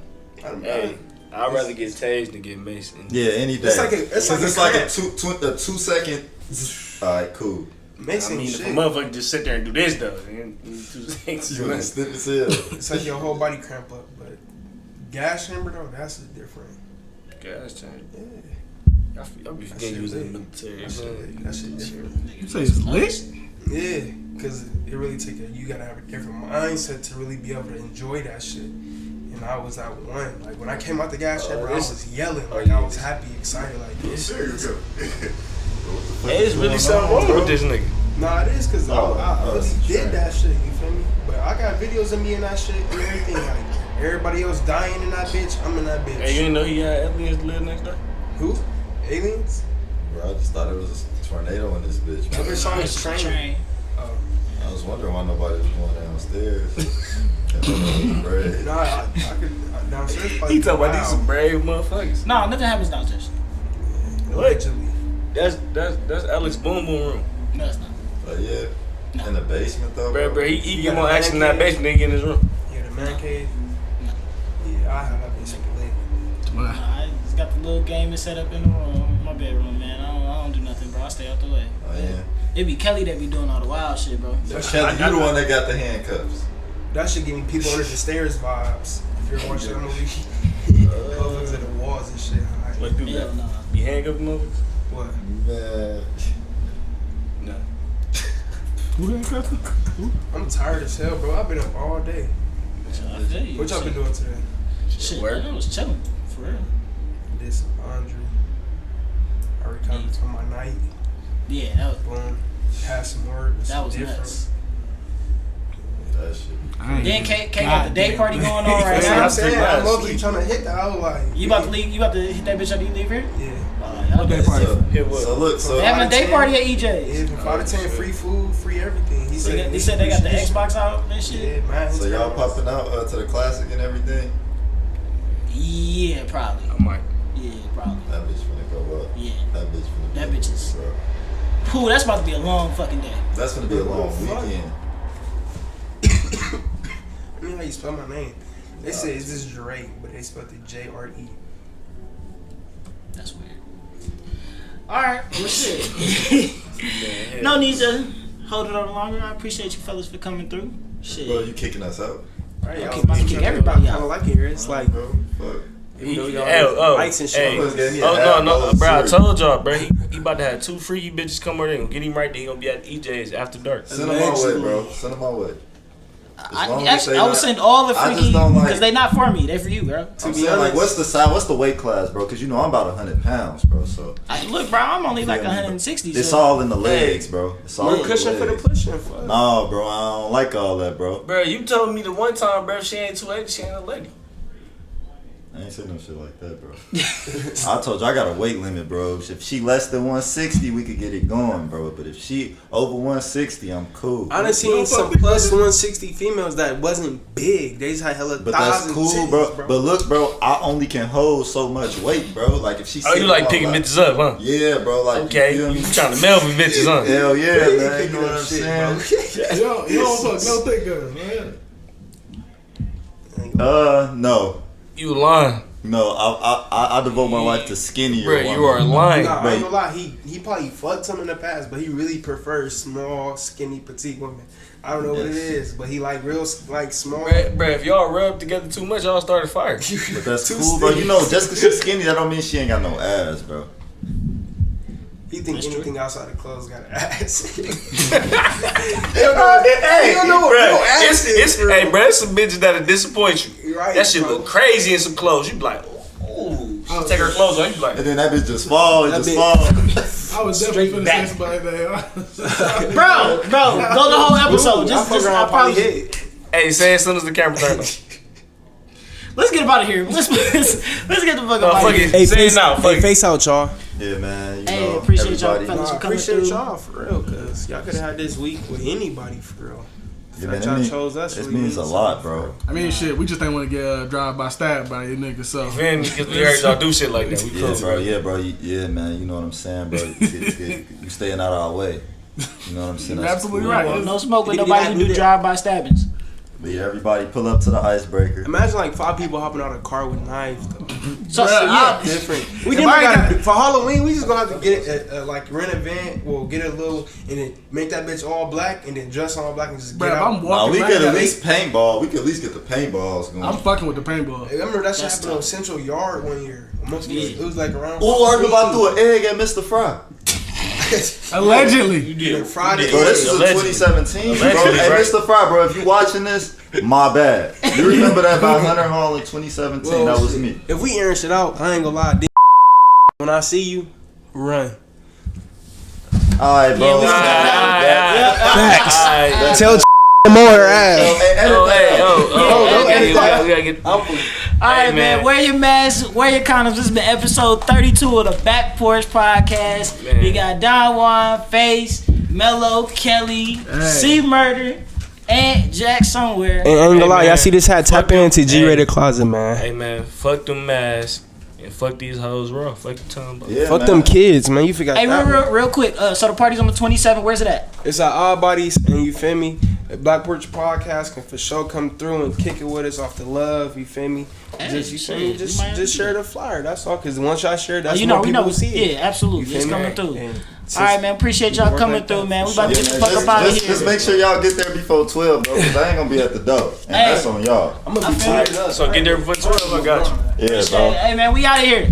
Hey, I'd rather get tased than get maced. Yeah, any day. It's like a 2 second. Alright, cool. Mason, I mean, shit. if a motherfucker just sit there and do this though, in 2 seconds, You ain't stiff as hell. It's like your whole body cramp up, but gas chamber though, that's different. gas chamber. Yeah. I be forgetting you was in the military. That shit different. You say it's lit? Yeah, because it really you gotta have a different mindset to really be able to enjoy that shit. And I was at one. Like when I came out the gas chamber, I was yelling. Like I was happy, excited. Like this. Hey, it's really something wrong with this nigga. Nah, it is because I really did that shit. You feel me? But I got videos of me in that shit and everything. Like everybody else dying in that bitch, I'm in that bitch. Hey, you didn't know he had aliens live next door? Who? Aliens? Bro, I just thought it was a tornado in this bitch. Never saw this train. I was wondering why nobody was going downstairs. Nah, I could downstairs. He talking about these some brave motherfuckers. No, nothing happens downstairs. Allegedly. That's Alex Boom Boom room. No, it's not. Oh yeah, in the basement though. Bro, he get more action in that basement than he get in his room. Yeah, the man cave. Yeah, I have that bitch played. I just got the little game set up in the room, my bedroom, man. I don't do nothing, bro. I stay out the way. Oh yeah. It be Kelly that be doing all the wild shit, bro. Kelly, you the one that got the handcuffs. That should give me people under the stairs vibes. If you're watching that movie, motherfuckers at the walls and shit. What do Hell that? nah. You handcuff motherfuckers? What? Man. No. Who handcuffed him? I'm tired as hell, bro. I've been up all day. I feel you. What y'all been doing today? Shit, man, I was chilling, for real. Did some laundry. I recovered from my night. Yeah, that was Boom. Had some work. that was different. nuts. That shit. Then K got the day party going on right That's what now. I'm saying. I'm low-key trying to hit that. I was like, You about to leave? You about to hit that bitch after you leave here? yeah. Y'all Day better- party. So look, They having a day party at EJ's. Yeah, from 5 to 10, free food, free everything. He They said they got the Xbox out and shit. Yeah, man. So y'all popping out to the classic and everything? Yeah, probably. I might. Yeah, probably. That bitch finna go up. Yeah. That bitch finna That be bitch is- bro. Ooh, that's about to be a long fucking day. That's gonna be a long weekend. I mean how you spell my name. They say it's this Drake, but they spelled it J-R-E. That's weird. Alright, well shit. No need to hold it on longer. I appreciate you fellas for coming through. Shit. Bro, you kicking us out? Right, I'm about to kick everybody I out. like it here. It's like, Bro, fuck. you know, y'all lights and shit. No, bro. I told y'all, bro. He about to have 2 freaky bitches come over there and get him right there. He gonna be at EJ's after dark. Send them my way, bro. Send them my way. I would send all the freaky because they not for me. They for you, bro. I'm saying, like, what's the weight class, bro? Because you know I'm about 100 pounds, bro. So look, bro, I'm only like 160. it's all in the legs, bro. It's all More cushion for the pushing. No, bro, I don't like all that, bro. Bro, you told me the one time, bro, she ain't 280, she ain't a lady. I ain't saying no shit like that, bro. I told you I got a weight limit, bro. If she less than 160, we could get it going, bro. But if she over 160, I'm cool. I done seen some plus 160 females that wasn't big. They just had hella But thighs that's and cool, titties, bro. But look, bro, I only can hold so much weight, bro. Like if she. Oh, you like picking bitches up, huh? Yeah, bro. Like okay, you trying to Melvin bitches, huh? Hell yeah, man. You know what I'm saying? You don't fuck no thick girls, man. No. You lying? No, I devote my life to skinnier. Bro, you are lying. Nah, I ain't gonna lie. He probably fucked some in the past, but he really prefers small, skinny, petite women. I don't know what it is, but he like real like small. Bro, if y'all rub together too much, y'all start a fire. But that's cool, bro. You know, just because she's skinny, that don't mean she ain't got no ass, bro. He think anything outside of clothes got an ass. Hey, bro, it's some bitches that'll disappoint you. Right, that shit bro. look crazy in some clothes. You be like, ooh. She take her clothes off. You be like, And then that bitch just fall. It just fall. I was definitely finna say somebody that. Bro, go the whole episode. Just I promise you. hey, say it as soon as the camera turn on. Let's get up out of here. Let's get the fuck up out of here. Hey, say it now. face out, y'all. Yeah, man. You Hey, know, appreciate y'all everybody. fellas I for coming appreciate through. y'all for real, cause y'all could have had this week with anybody for real. Yeah, That man, y'all chose us. it really means a something lot, for bro. real. I mean, shit, we just ain't want to get drive-by stabbed by your niggas, so. Man, because we heard y'all do shit like that. We Yeah, cool, bro. Yeah, bro. Yeah, man. You know what I'm saying, bro. You staying out of our way. You know what I'm saying? You're That's absolutely cool, right. bro. No smoke with nobody who do drive-by stabbings. But yeah, everybody pull up to the icebreaker. Imagine like 5 people hopping out of a car with knives. Though. So, Bruh, Different. We didn't gotta, for Halloween. We just gonna have to get it like rent a van. We'll get a little and then make that bitch all black and then dress all black and just get Bruh, if out. I'm walking we right could now, at least paintball. We could at least get the paintballs going. I'm fucking with the paintball. I remember that shit That's happened on tough. Central Yard one year. It was like around. Oh, I remember I threw an egg at Mr. Fry. Allegedly. You did. Friday. Bro, this is Allegedly. 2017. Bro, Allegedly, hey, right? Mr. Fry, bro, if you watching this, my bad. You remember that by Hunter Hall in 2017? Well, that was shit. me. If we airing shit out, I ain't gonna lie. When I see you, run. Alright, bro. Facts. Tell more ass. We gotta get. All right, man. Wear your mask, wear your condoms. This has been episode 32 of the Back Porch Podcast. Man. We got Don Juan, Face, Mello, Kelly, C Murder, and Jack somewhere. And I ain't gonna lie, man. y'all see this hat? Tap Fuck them. into G-rated closet, man. Hey, man, fuck them masks and fuck these hoes raw. Fuck the tongue. Yeah, Fuck man. them kids, man. You forgot Hey, that one. real quick. So the party's on the 27th. Where's it at? It's our Odd Bodies, and you feel me? The Black Porch Podcast can for sure come through and kick it with us off the love. You feel me? Hey, Just you feel shit, me? we Just might have to share do the flyer. That's all. Cause once y'all share, Oh, that's you more know, we people know. will see it. Yeah, absolutely. You It's feel me? coming through. And All right, man. Appreciate y'all work coming like through, that, man. We for about to Yeah, get the man, fuck up out of here. just make sure y'all get there before 12, bro, because I ain't gonna be at the door. And Hey. that's on y'all. I'm gonna be tired up. So get there before 12. I got you. Yeah, bro. Hey, man, we out of here.